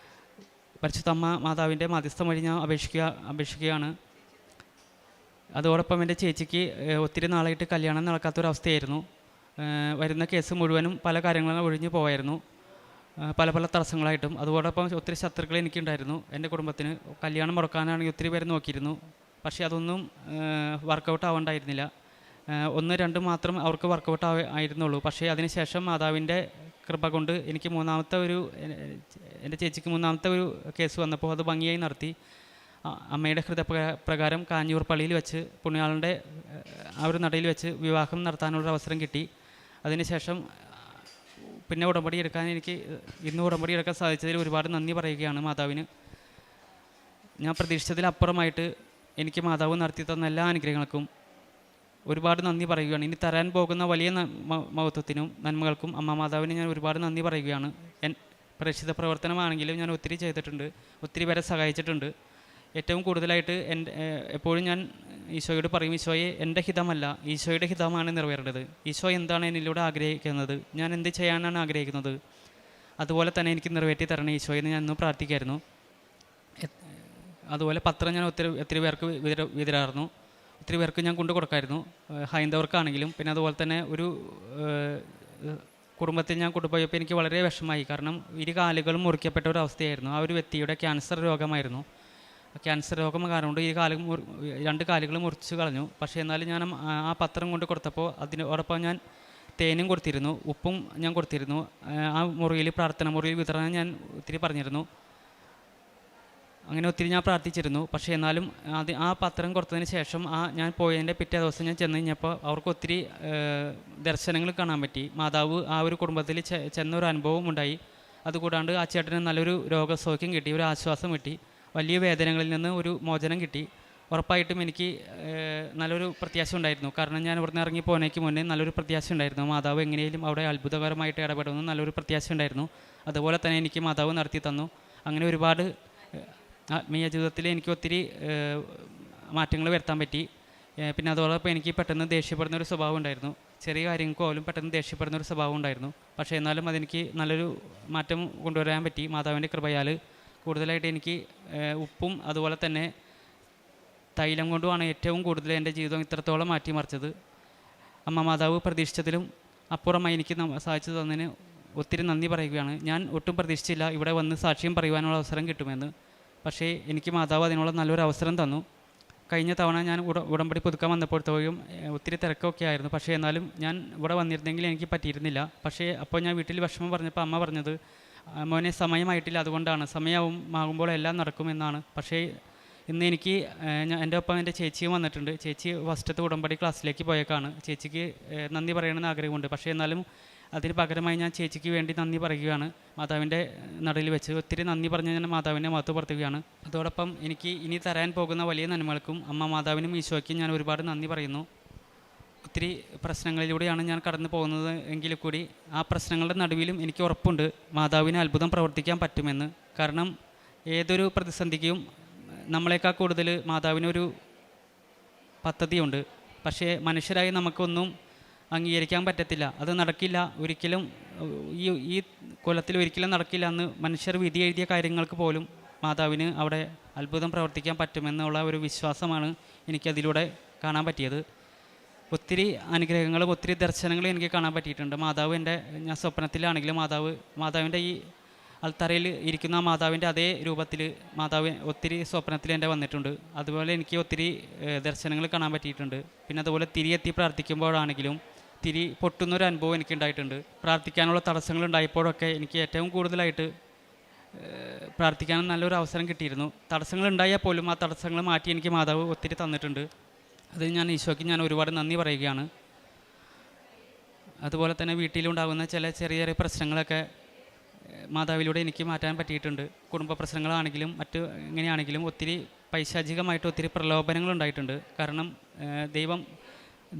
പരിശുദ്ധ അമ്മ മാതാവിൻ്റെ മധ്യസ്ഥം വഴി ഞാൻ അപേക്ഷിക്കുകയാണ്. അതോടൊപ്പം എൻ്റെ ചേച്ചിക്ക് ഒത്തിരി നാളായിട്ട് കല്യാണം നടക്കാത്തൊരവസ്ഥയായിരുന്നു. വരുന്ന കേസ് മുഴുവനും പല കാര്യങ്ങളും ഒഴിഞ്ഞു പോയായിരുന്നു, പല തടസ്സങ്ങളായിട്ടും. അതോടൊപ്പം ഒത്തിരി ശത്രുക്കൾ എനിക്കുണ്ടായിരുന്നു. എൻ്റെ കുടുംബത്തിന് കല്യാണം മുടക്കാനാണെങ്കിൽ ഒത്തിരി പേര് നോക്കിയിരുന്നു. പക്ഷേ അതൊന്നും വർക്കൗട്ട് ആവേണ്ടായിരുന്നില്ല. 1, 2 മാത്രം അവർക്ക് വർക്കൗട്ട് ആയിരുന്നുള്ളൂ. പക്ഷേ അതിനുശേഷം മാതാവിൻ്റെ കൃപ കൊണ്ട് എനിക്ക് എൻ്റെ ചേച്ചിക്ക് 3-ാമത്തെ ഒരു കേസ് വന്നപ്പോൾ അത് ഭംഗിയായി നടത്തി. അമ്മയുടെ ഹൃദയപ്രകാരം കാഞ്ഞൂർ പള്ളിയിൽ വെച്ച് പുണ്യാളൻ്റെ ആ ഒരു നടയിൽ വെച്ച് വിവാഹം നടത്താനുള്ള അവസരം കിട്ടി. അതിനുശേഷം പിന്നെ ഉടമ്പടി എടുക്കാൻ ഇന്ന് ഉടമ്പടി എടുക്കാൻ സാധിച്ചതിൽ ഒരുപാട് നന്ദി പറയുകയാണ് മാതാവിന്. ഞാൻ പ്രതീക്ഷിച്ചതിലപ്പുറമായിട്ട് എനിക്ക് മാതാവ് നടത്തി തന്ന എല്ലാ അനുഗ്രഹങ്ങൾക്കും ഒരുപാട് നന്ദി പറയുകയാണ്. ഇനി തരാൻ പോകുന്ന വലിയ മഹത്വത്തിനും നന്മകൾക്കും അമ്മ മാതാവിന് ഞാൻ ഒരുപാട് നന്ദി പറയുകയാണ്. പ്രേക്ഷിത പ്രവർത്തനമാണെങ്കിലും ഞാൻ ഒത്തിരി ചെയ്തിട്ടുണ്ട്, ഒത്തിരി പേരെ സഹായിച്ചിട്ടുണ്ട്. ഏറ്റവും കൂടുതലായിട്ട് എപ്പോഴും ഞാൻ ഈശോയോട് പറയും, ഈശോയെ എൻ്റെ ഹിതമല്ല, ഈശോയുടെ ഹിതമാണ് നിറവേറേണ്ടത്. ഈശോ എന്താണ് എന്നിലൂടെ ആഗ്രഹിക്കുന്നത്, ഞാൻ എന്ത് ചെയ്യാനാണ് ആഗ്രഹിക്കുന്നത്, അതുപോലെ തന്നെ എനിക്ക് നിറവേറ്റി തരണേ ഈശോയെ എന്ന് ഞാൻ ഇന്നും പ്രാർത്ഥിക്കായിരുന്നു. അതുപോലെ പത്രം ഞാൻ ഒത്തിരി പേർക്ക് വിതരായിരുന്നു. ഒത്തിരി പേർക്ക് ഞാൻ കൊണ്ടു കൊടുക്കായിരുന്നു, ഹൈന്ദവർക്കാണെങ്കിലും. പിന്നെ അതുപോലെ തന്നെ ഒരു കുടുംബത്തിൽ ഞാൻ കൊണ്ടുപോയപ്പോൾ എനിക്ക് വളരെ വിഷമമായി. കാരണം കാലുകളും മുറിക്കപ്പെട്ട ഒരു അവസ്ഥയായിരുന്നു. ആ ഒരു വ്യക്തിയുടെ ക്യാൻസർ രോഗമായിരുന്നു. ക്യാൻസർ രോഗം കാരണം കൊണ്ട് 2 കാലുകൾ മുറിച്ച് കളഞ്ഞു. പക്ഷേ എന്നാലും ഞാൻ ആ പത്രം കൊണ്ട് കൊടുത്തപ്പോൾ അതിനോടൊപ്പം ഞാൻ തേനും കൊടുത്തിരുന്നു, ഉപ്പും ഞാൻ കൊടുത്തിരുന്നു. ആ മുറിയിൽ, പ്രാർത്ഥന മുറിയിൽ വിതരണം ഞാൻ ഒത്തിരി പറഞ്ഞിരുന്നു. അങ്ങനെ ഒത്തിരി ഞാൻ പ്രാർത്ഥിച്ചിരുന്നു. പക്ഷേ എന്നാലും ആ പത്രം കൊടുത്തതിന് ശേഷം ഞാൻ പോയതിൻ്റെ പിറ്റേ ദിവസം ഞാൻ ചെന്ന് കഴിഞ്ഞപ്പോൾ അവർക്ക് ഒത്തിരി ദർശനങ്ങൾ കാണാൻ പറ്റി. മാതാവ് ആ ഒരു കുടുംബത്തിൽ ചെന്നൊരു അനുഭവം ഉണ്ടായി. അതുകൂടാണ്ട് ആ ചേട്ടന് നല്ലൊരു രോഗസൗഖ്യം കിട്ടി, ഒരു ആശ്വാസം കിട്ടി, വലിയ വേദനകളിൽ നിന്ന് ഒരു മോചനം കിട്ടി. ഉറപ്പായിട്ടും എനിക്ക് നല്ലൊരു പ്രത്യാശ ഉണ്ടായിരുന്നു. കാരണം ഞാൻ ഇവിടുന്ന് ഇറങ്ങി പോകുന്നതിന് മുന്നേ നല്ലൊരു പ്രത്യാശ ഉണ്ടായിരുന്നു. മാതാവ് എങ്ങനെയും അവിടെ അത്ഭുതകരമായിട്ട് ഇടപെടുമെന്ന് നല്ലൊരു പ്രത്യാശ ഉണ്ടായിരുന്നു. അതുപോലെ തന്നെ എനിക്ക് മാതാവ് നടത്തി തന്നു. അങ്ങനെ ഒരുപാട് ആത്മീയ ജീവിതത്തിൽ എനിക്ക് ഒത്തിരി മാറ്റങ്ങൾ വരുത്താൻ പറ്റി. പിന്നെ അതോടൊപ്പം എനിക്ക് പെട്ടെന്ന് ദേഷ്യപ്പെടുന്ന ഒരു സ്വഭാവം ഉണ്ടായിരുന്നു. ചെറിയ കാര്യങ്ങൾക്ക് പോലും പെട്ടെന്ന് ദേഷ്യപ്പെടുന്ന ഒരു സ്വഭാവം ഉണ്ടായിരുന്നു. പക്ഷേ എന്നാലും അതെനിക്ക് നല്ലൊരു മാറ്റം കൊണ്ടുവരാൻ പറ്റി മാതാവിൻ്റെ കൃപയാൽ. കൂടുതലായിട്ട് എനിക്ക് ഉപ്പും അതുപോലെ തന്നെ തൈലം കൊണ്ടുമാണ് ഏറ്റവും കൂടുതൽ എൻ്റെ ജീവിതം ഇത്രത്തോളം മാറ്റിമറിച്ചത്. അമ്മ മാതാവ് പ്രതീക്ഷിച്ചതിലും അപ്പുറമായി എനിക്ക് സാധിച്ചു തന്നതിന് ഒത്തിരി നന്ദി പറയുകയാണ്. ഞാൻ ഒട്ടും പ്രതീക്ഷിച്ചില്ല ഇവിടെ വന്ന് സാക്ഷ്യം പറയുവാനുള്ള അവസരം കിട്ടുമെന്ന്. പക്ഷേ എനിക്ക് മാതാവ് അതിനുള്ള നല്ലൊരു അവസരം തന്നു. കഴിഞ്ഞ തവണ ഞാൻ ഉടമ്പടി പുതുക്കാൻ വന്നപ്പോഴത്തേക്കും ഒത്തിരി തിരക്കൊക്കെ ആയിരുന്നു. പക്ഷേ എന്നാലും ഞാൻ ഇവിടെ വന്നിരുന്നെങ്കിൽ എനിക്ക് പറ്റിയിരുന്നില്ല. പക്ഷേ അപ്പോൾ ഞാൻ വീട്ടിൽ വിഷമം പറഞ്ഞപ്പോൾ അമ്മ പറഞ്ഞത്, മോനെ സമയമായിട്ടില്ല, അതുകൊണ്ടാണ്, സമയമാകുമ്പോൾ എല്ലാം നടക്കുമെന്നാണ്. പക്ഷേ ഇന്ന് എനിക്ക് എൻ്റെ ഒപ്പം എൻ്റെ ചേച്ചിയും വന്നിട്ടുണ്ട്. ചേച്ചി ഫസ്റ്റത്തെ ഉടമ്പടി ക്ലാസ്സിലേക്ക് പോയേക്കാണ്. ചേച്ചിക്ക് നന്ദി പറയണമെന്ന് ആഗ്രഹമുണ്ട്. പക്ഷേ എന്നാലും അതിന് പകരമായി ഞാൻ ചേച്ചിക്ക് വേണ്ടി നന്ദി പറയുകയാണ് മാതാവിൻ്റെ നടയിൽ വെച്ച്. ഒത്തിരി നന്ദി പറഞ്ഞ് ഞാൻ മാതാവിനെ മഹത്വപ്പെടുത്തുകയാണ്. അതോടൊപ്പം എനിക്ക് ഇനി തരാൻ പോകുന്ന വലിയ നന്മകൾക്കും അമ്മ മാതാവിനും ഈശോയ്ക്കും ഞാൻ ഒരുപാട് നന്ദി പറയുന്നു. ഒത്തിരി പ്രശ്നങ്ങളിലൂടെയാണ് ഞാൻ കടന്നു പോകുന്നത് എങ്കിൽ കൂടി ആ പ്രശ്നങ്ങളുടെ നടുവിലും എനിക്ക് ഉറപ്പുണ്ട് മാതാവിന് അത്ഭുതം പ്രവർത്തിക്കാൻ പറ്റുമെന്ന്. കാരണം ഏതൊരു പ്രതിസന്ധിക്കും നമ്മളെക്കാൾ കൂടുതൽ മാതാവിനൊരു പദ്ധതിയുണ്ട്. പക്ഷേ മനുഷ്യരായി നമുക്കൊന്നും അംഗീകരിക്കാൻ പറ്റത്തില്ല. അത് നടക്കില്ല, ഒരിക്കലും ഈ കൊല്ലത്തിൽ ഒരിക്കലും നടക്കില്ല എന്ന് മനുഷ്യർ വിധി എഴുതിയ കാര്യങ്ങൾക്ക് പോലും മാതാവിന് അവിടെ അത്ഭുതം പ്രവർത്തിക്കാൻ പറ്റുമെന്നുള്ള ഒരു വിശ്വാസമാണ് എനിക്കതിലൂടെ കാണാൻ പറ്റിയത്. ഒത്തിരി അനുഗ്രഹങ്ങളും ഒത്തിരി ദർശനങ്ങളും എനിക്ക് കാണാൻ പറ്റിയിട്ടുണ്ട്. മാതാവ് ഞാൻ സ്വപ്നത്തിലാണെങ്കിലും മാതാവിൻ്റെ ഈ അൾത്തറയിൽ ഇരിക്കുന്ന മാതാവിൻ്റെ അതേ രൂപത്തിൽ മാതാവ് ഒത്തിരി സ്വപ്നത്തിൽ എൻ്റെ വന്നിട്ടുണ്ട്. അതുപോലെ എനിക്ക് ഒത്തിരി ദർശനങ്ങൾ കാണാൻ പറ്റിയിട്ടുണ്ട്. പിന്നെ അതുപോലെ തിരിയെത്തി പ്രാർത്ഥിക്കുമ്പോഴാണെങ്കിലും തിരി പൊട്ടുന്നൊരു അനുഭവം എനിക്കുണ്ടായിട്ടുണ്ട്. പ്രാർത്ഥിക്കാനുള്ള തടസ്സങ്ങളുണ്ടായപ്പോഴൊക്കെ എനിക്ക് ഏറ്റവും കൂടുതലായിട്ട് പ്രാർത്ഥിക്കാൻ നല്ലൊരു അവസരം കിട്ടിയിരുന്നു. തടസ്സങ്ങൾ ഉണ്ടായാൽ പോലും ആ തടസ്സങ്ങൾ മാറ്റി എനിക്ക് മാതാവ് ഒത്തിരി തന്നിട്ടുണ്ട്. അത് ഞാൻ ഈശോയ്ക്ക് ഞാൻ ഒരുപാട് നന്ദി പറയുകയാണ്. അതുപോലെ തന്നെ വീട്ടിലുണ്ടാകുന്ന ചില ചെറിയ ചെറിയ പ്രശ്നങ്ങളൊക്കെ മാതാവിലൂടെ എനിക്ക് മാറ്റാൻ പറ്റിയിട്ടുണ്ട്. കുടുംബ പ്രശ്നങ്ങളാണെങ്കിലും മറ്റ് എങ്ങനെയാണെങ്കിലും ഒത്തിരി പൈശാചികമായിട്ട് ഒത്തിരി പ്രലോഭനങ്ങളുണ്ടായിട്ടുണ്ട്. കാരണം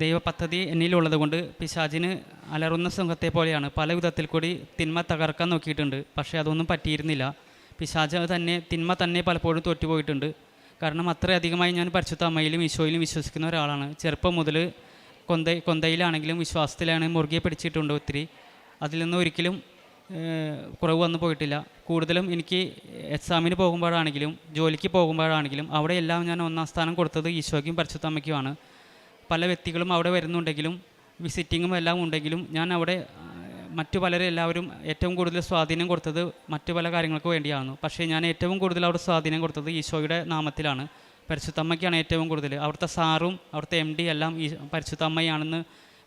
ദൈവ പദ്ധതി എന്നിലുള്ളത് കൊണ്ട് പിശാചിന് അലറുന്ന സിംഹത്തെ പോലെയാണ് പല വിധത്തിൽ കൂടി തിന്മ തകർക്കാൻ നോക്കിയിട്ടുണ്ട്. പക്ഷേ അതൊന്നും പറ്റിയിരുന്നില്ല. പിശാച് തിന്മ തന്നെ പലപ്പോഴും തോറ്റുപോയിട്ടുണ്ട്. കാരണം അത്രയധികമായി ഞാൻ പരിശുദ്ധ അമ്മയിലും ഈശോയിലും വിശ്വസിക്കുന്ന ഒരാളാണ്. ചെറുപ്പം മുതൽ കൊന്തയിലാണെങ്കിലും വിശ്വാസത്തിലാണെങ്കിലും മുറുകെ പിടിച്ചിട്ടുണ്ട് ഒത്തിരി. അതിൽ നിന്ന് ഒരിക്കലും കുറവ് വന്നു പോയിട്ടില്ല. കൂടുതലും എനിക്ക് എക്സാമിന് പോകുമ്പോഴാണെങ്കിലും ജോലിക്ക് പോകുമ്പോഴാണെങ്കിലും അവിടെയെല്ലാം ഞാൻ ഒന്നാം സ്ഥാനം കൊടുത്തത് ഈശോയ്ക്കും പരിശുദ്ധ അമ്മയ്ക്കുമാണ്. പല വ്യക്തികളും അവിടെ വരുന്നുണ്ടെങ്കിലും വിസിറ്റിങ്ങും എല്ലാം ഉണ്ടെങ്കിലും ഞാൻ അവിടെ മറ്റു എല്ലാവരും ഏറ്റവും കൂടുതൽ സ്വാധീനം കൊടുത്തത് മറ്റു പല കാര്യങ്ങൾക്ക് വേണ്ടിയാണ്. പക്ഷേ ഞാൻ ഏറ്റവും കൂടുതൽ അവിടെ സ്വാധീനം കൊടുത്തത് ഈശോയുടെ നാമത്തിലാണ്. പരിശുദ്ധമ്മയ്ക്കാണ് ഏറ്റവും കൂടുതൽ. അവിടുത്തെ സാറും അവിടുത്തെ MD എല്ലാം ഈ പരിശുദ്ധമ്മയാണെന്ന്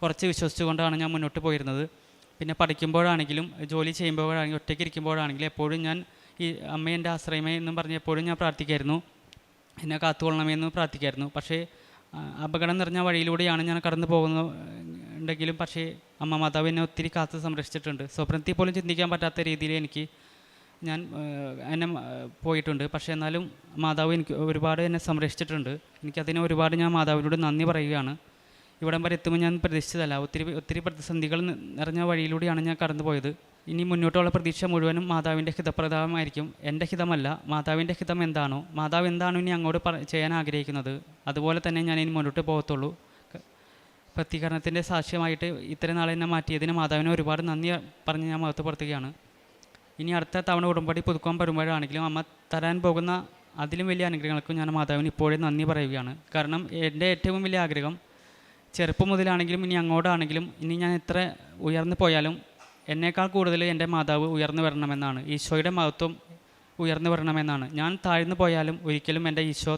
കുറച്ച് വിശ്വസിച്ചുകൊണ്ടാണ് ഞാൻ മുന്നോട്ട് പോയിരുന്നത്. പിന്നെ പഠിക്കുമ്പോഴാണെങ്കിലും ജോലി ചെയ്യുമ്പോഴാണെങ്കിലും ഒറ്റയ്ക്ക് ഇരിക്കുമ്പോഴാണെങ്കിലും എപ്പോഴും ഞാൻ ഈ അമ്മേൻ്റെ ആശ്രയമേ എന്നും പറഞ്ഞ് എപ്പോഴും ഞാൻ പ്രാർത്ഥിക്കായിരുന്നു. എന്നെ കാത്തുകൊള്ളണമെന്ന് പ്രാർത്ഥിക്കായിരുന്നു. പക്ഷേ അപകടം നിറഞ്ഞ വഴിയിലൂടെയാണ് ഞാൻ കടന്നു പോകുന്നുണ്ടെങ്കിലും പക്ഷേ അമ്മ മാതാവ് എന്നെ ഒത്തിരി കാത്ത് സംരക്ഷിച്ചിട്ടുണ്ട്. സ്വപ്നത്തിൽ പോലും ചിന്തിക്കാൻ പറ്റാത്ത രീതിയിൽ എന്നെ പോയിട്ടുണ്ട്. പക്ഷേ എന്നാലും മാതാവ് എനിക്ക് ഒരുപാട് എന്നെ സംരക്ഷിച്ചിട്ടുണ്ട്. എനിക്കതിന് ഒരുപാട് ഞാൻ മാതാവിനോട് നന്ദി പറയുകയാണ്. ഇവിടം വരെ എത്തുമ്പോൾ ഞാൻ പ്രതീക്ഷിച്ചതല്ല. ഒത്തിരി പ്രതിസന്ധികൾ നിറഞ്ഞ വഴിയിലൂടെയാണ് ഞാൻ കടന്നു പോയത്. ഇനി മുന്നോട്ടുള്ള പ്രതീക്ഷ മുഴുവനും മാതാവിൻ്റെ ഹിതപ്രദമായിരിക്കും. എൻ്റെ ഹിതമല്ല, മാതാവിൻ്റെ ഹിതം എന്താണോ, മാതാവ് എന്താണോ ഇനി അങ്ങോട്ട് ചെയ്യാൻ ആഗ്രഹിക്കുന്നത് അതുപോലെ തന്നെ ഞാൻ ഇനി മുന്നോട്ട് പോകത്തുള്ളൂ. പ്രത്യേകരണത്തിൻ്റെ സാക്ഷ്യമായിട്ട് ഇത്രയും നാളെ എന്നെ മാറ്റിയതിന് മാതാവിനെ ഒരുപാട് നന്ദി പറഞ്ഞ് ഞാൻ മഹത്വപ്പെടുത്തുകയാണ്. ഇനി അടുത്ത തവണ ഉടമ്പടി പുതുക്കാൻ വരുമ്പോഴാണെങ്കിലും അമ്മ തരാൻ പോകുന്ന അതിലും വലിയ അനുഗ്രഹങ്ങൾക്കും ഞാൻ മാതാവിന് ഇപ്പോഴേ നന്ദി പറയുകയാണ്. കാരണം എൻ്റെ ഏറ്റവും വലിയ ആഗ്രഹം ചെറുപ്പം മുതലാണെങ്കിലും ഇനി അങ്ങോട്ടാണെങ്കിലും ഇനി ഞാൻ എത്ര ഉയർന്നു പോയാലും എന്നേക്കാൾ കൂടുതൽ എൻ്റെ മാതാവ് ഉയർന്നു വരണമെന്നാണ്. ഈശോയുടെ മഹത്വം ഉയർന്നു വരണമെന്നാണ്. ഞാൻ താഴ്ന്നു പോയാലും ഒരിക്കലും എൻ്റെ ഈശോ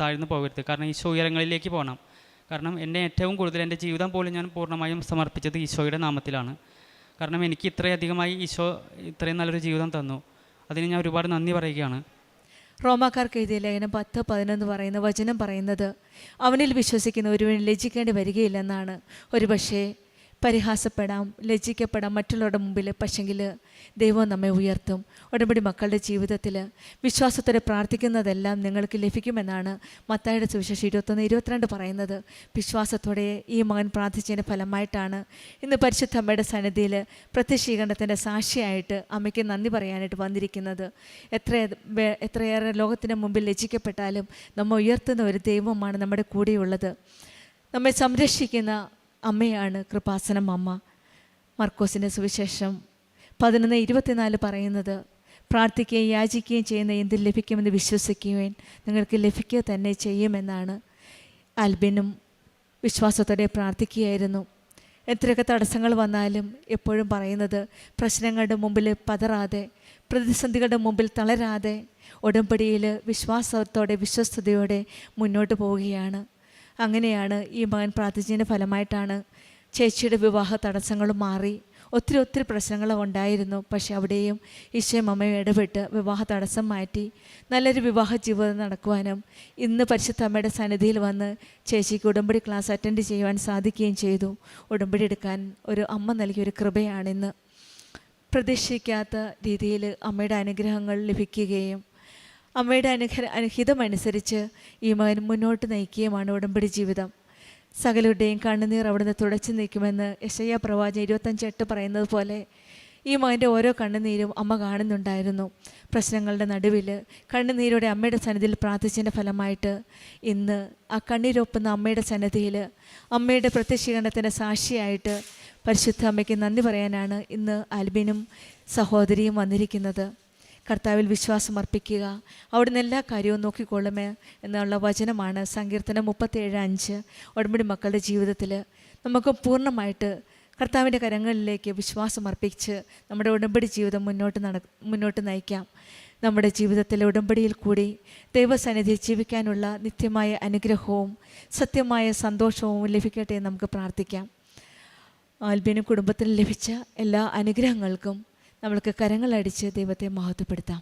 താഴ്ന്നു പോകരുത്. കാരണം ഈശോ ഉയരങ്ങളിലേക്ക് പോകണം. കാരണം എന്നെ ഏറ്റവും കൂടുതൽ എൻ്റെ ജീവിതം പോലും ഞാൻ പൂർണ്ണമായും സമർപ്പിച്ചത് ഈശോയുടെ നാമത്തിലാണ്. കാരണം എനിക്ക് ഇത്രയധികമായി ഈശോ ഇത്രയും നല്ലൊരു ജീവിതം തന്നു. അതിന് ഞാൻ ഒരുപാട് നന്ദി പറയുകയാണ്. റോമാക്കാർക്ക് എഴുതിയ ലേഖനം 10:11 പറയുന്ന വചനം പറയുന്നത് അവനിൽ വിശ്വസിക്കുന്ന ഒരുവൻ ലജ്ജിക്കേണ്ടി വരികയില്ലെന്നാണ്. ഒരുപക്ഷേ പരിഹാസപ്പെടാം, ലജ്ജിക്കപ്പെടാം മറ്റുള്ളവരുടെ മുമ്പിൽ. പക്ഷെങ്കിൽ ദൈവം നമ്മെ ഉയർത്തും. ഉടമ്പടി മക്കളുടെ ജീവിതത്തിൽ വിശ്വാസത്തോടെ പ്രാർത്ഥിക്കുന്നതെല്ലാം നിങ്ങൾക്ക് ലഭിക്കുമെന്നാണ് മത്തായിയുടെ സുവിശേഷം 21:22 പറയുന്നത്. വിശ്വാസത്തോടെ ഈ മകൻ പ്രാർത്ഥിച്ചതിൻ്റെ ഫലമായിട്ടാണ് ഇന്ന് പരിശുദ്ധ അമ്മയുടെ സന്നിധിയിൽ പ്രത്യക്ഷീകരണത്തിൻ്റെ സാക്ഷിയായിട്ട് അമ്മയ്ക്ക് നന്ദി പറയാനായിട്ട് വന്നിരിക്കുന്നത്. എത്രയേറെ ലോകത്തിൻ്റെ മുമ്പിൽ ലജ്ജിക്കപ്പെട്ടാലും നമ്മെ ഉയർത്തുന്ന ഒരു ദൈവമാണ് നമ്മുടെ കൂടെയുള്ളത്. നമ്മെ സംരക്ഷിക്കുന്ന അമ്മയാണ് കൃപാസനം അമ്മ. മർക്കോസിൻ്റെ സുവിശേഷം 11:24 പറയുന്നത് പ്രാർത്ഥിക്കുകയും യാചിക്കുകയും ചെയ്യുന്ന എന്തിൽ ലഭിക്കുമെന്ന് വിശ്വസിക്കുകയും നിങ്ങൾക്ക് ലഭിക്കുക തന്നെ ചെയ്യുമെന്നാണ്. ആൽബിനും വിശ്വാസത്തോടെ പ്രാർത്ഥിക്കുകയായിരുന്നു. എത്രയൊക്കെ തടസ്സങ്ങൾ വന്നാലും എപ്പോഴും പറയുന്നത് പ്രശ്നങ്ങളുടെ മുമ്പിൽ പതറാതെ, പ്രതിസന്ധികളുടെ മുമ്പിൽ തളരാതെ ഉടമ്പടിയിൽ വിശ്വാസത്തോടെ വിശ്വസ്തയോടെ മുന്നോട്ട് പോവുകയാണ്. അങ്ങനെയാണ് ഈ മകൻ പ്രാർത്ഥിച്ചതിൻ്റെ ഫലമായിട്ടാണ് ചേച്ചിയുടെ വിവാഹ തടസ്സങ്ങളും മാറി. ഒത്തിരി പ്രശ്നങ്ങളും ഉണ്ടായിരുന്നു. പക്ഷെ അവിടെയും ഈശോയും അമ്മയും ഇടപെട്ട് വിവാഹ തടസ്സം മാറ്റി നല്ലൊരു വിവാഹ ജീവിതം നടക്കുവാനും ഇന്ന് പരിശുദ്ധ അമ്മയുടെ സന്നിധിയിൽ വന്ന് ചേച്ചിക്ക് ഉടമ്പടി ക്ലാസ് അറ്റൻഡ് ചെയ്യുവാൻ സാധിക്കുകയും ചെയ്തു. ഉടമ്പടി എടുക്കാൻ ഒരു അമ്മ നൽകിയൊരു കൃപയാണിന്ന്. പ്രതീക്ഷിക്കാത്ത രീതിയിൽ അമ്മയുടെ അനുഗ്രഹങ്ങൾ ലഭിക്കുകയും അമ്മയുടെ ഹിതമനുസരിച്ച് ഈ മകൻ മുന്നോട്ട് നയിക്കുകയുമാണ് ഉടമ്പടി ജീവിതം. സകലരുടെയും കണ്ണുനീർ അവിടുന്ന് തുടച്ചു നീക്കുമെന്ന് യെശയ്യാ പ്രവാചകൻ 25:8 പറയുന്നത് പോലെ ഈ മകൻ്റെ ഓരോ കണ്ണുനീരും അമ്മ കാണുന്നുണ്ടായിരുന്നു. പ്രശ്നങ്ങളുടെ നടുവിൽ കണ്ണുനീരോടെ അമ്മയുടെ സന്നിധിയിൽ പ്രാർത്ഥിച്ചതിൻ്റെ ഫലമായിട്ട് ഇന്ന് ആ കണ്ണീരൊപ്പുന്ന അമ്മയുടെ സന്നിധിയിൽ അമ്മയുടെ പ്രത്യക്ഷീകരണത്തിൻ്റെ സാക്ഷിയായിട്ട് പരിശുദ്ധ അമ്മയ്ക്ക് നന്ദി പറയാനാണ് ഇന്ന് ആൽബിനും സഹോദരിയും വന്നിരിക്കുന്നത്. കർത്താവിൽ വിശ്വാസം അർപ്പിക്കുക, അവിടുന്ന് എല്ലാ കാര്യവും നോക്കിക്കൊള്ളുമേ എന്നുള്ള വചനമാണ് സങ്കീർത്തനം 37:5. ഉടമ്പടി മക്കളുടെ ജീവിതത്തിൽ നമുക്ക് പൂർണ്ണമായിട്ട് കർത്താവിൻ്റെ കരങ്ങളിലേക്ക് വിശ്വാസം അർപ്പിച്ച് നമ്മുടെ ഉടമ്പടി ജീവിതം മുന്നോട്ട് നയിക്കാം. നമ്മുടെ ജീവിതത്തിലെ ഉടമ്പടിയിൽ കൂടി ദൈവസന്നിധിയിൽ ജീവിക്കാനുള്ള നിത്യമായ അനുഗ്രഹവും സത്യമായ സന്തോഷവും ലഭിക്കട്ടെ എന്ന് നമുക്ക് പ്രാർത്ഥിക്കാം. ആൽബിനും കുടുംബത്തിന് ലഭിച്ച എല്ലാ അനുഗ്രഹങ്ങൾക്കും നമ്മൾക്ക് കരങ്ങളടിച്ച് ദൈവത്തെ മഹത്വപ്പെടുത്താം.